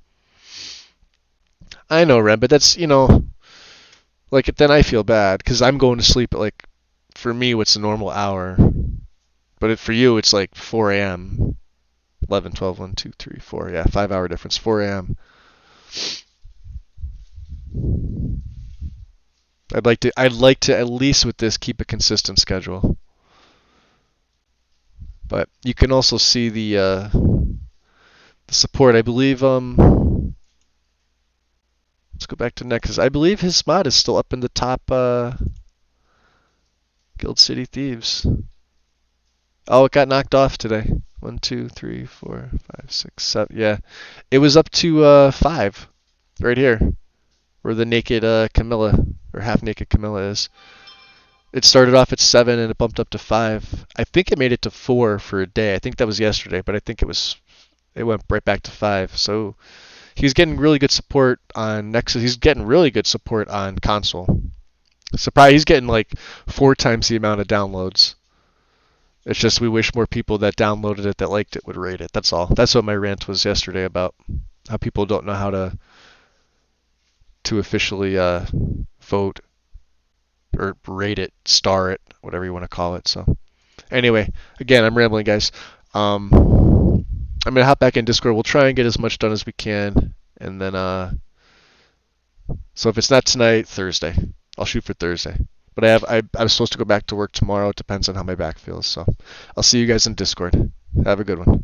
I know, Ren, but that's, like then I feel bad because I'm going to sleep at like, for me, what's a normal hour. But for you, it's like 4 a.m. 11, 12, 1, 2, 3, 4. Yeah, 5-hour difference. 4 a.m. I'd like to at least with this keep a consistent schedule. But you can also see the support. I believe let's go back to Nexus. I believe his mod is still up in the top Guild City Thieves. Oh, it got knocked off today. 1, 2, 3, 4, 5, 6, 7. Yeah, it was up to 5 right here, where the naked Camilla or half-naked Camilla is. It started off at 7 and it bumped up to 5. I think it made it to 4 for a day. I think that was yesterday, but I think it went right back to 5. So he's getting really good support on Nexus. He's getting really good support on console. Surprise! He's getting like 4 times the amount of downloads. It's just we wish more people that downloaded it, that liked it, would rate it. That's all. That's what my rant was yesterday about how people don't know how to officially vote or rate it, star it, whatever you want to call it. So anyway, again, I'm rambling, guys. All I'm gonna hop back in Discord. We'll try and get as much done as we can, and then so if it's not tonight, Thursday. I'll shoot for Thursday. But I'm supposed to go back to work tomorrow. It depends on how my back feels. So I'll see you guys in Discord. Have a good one.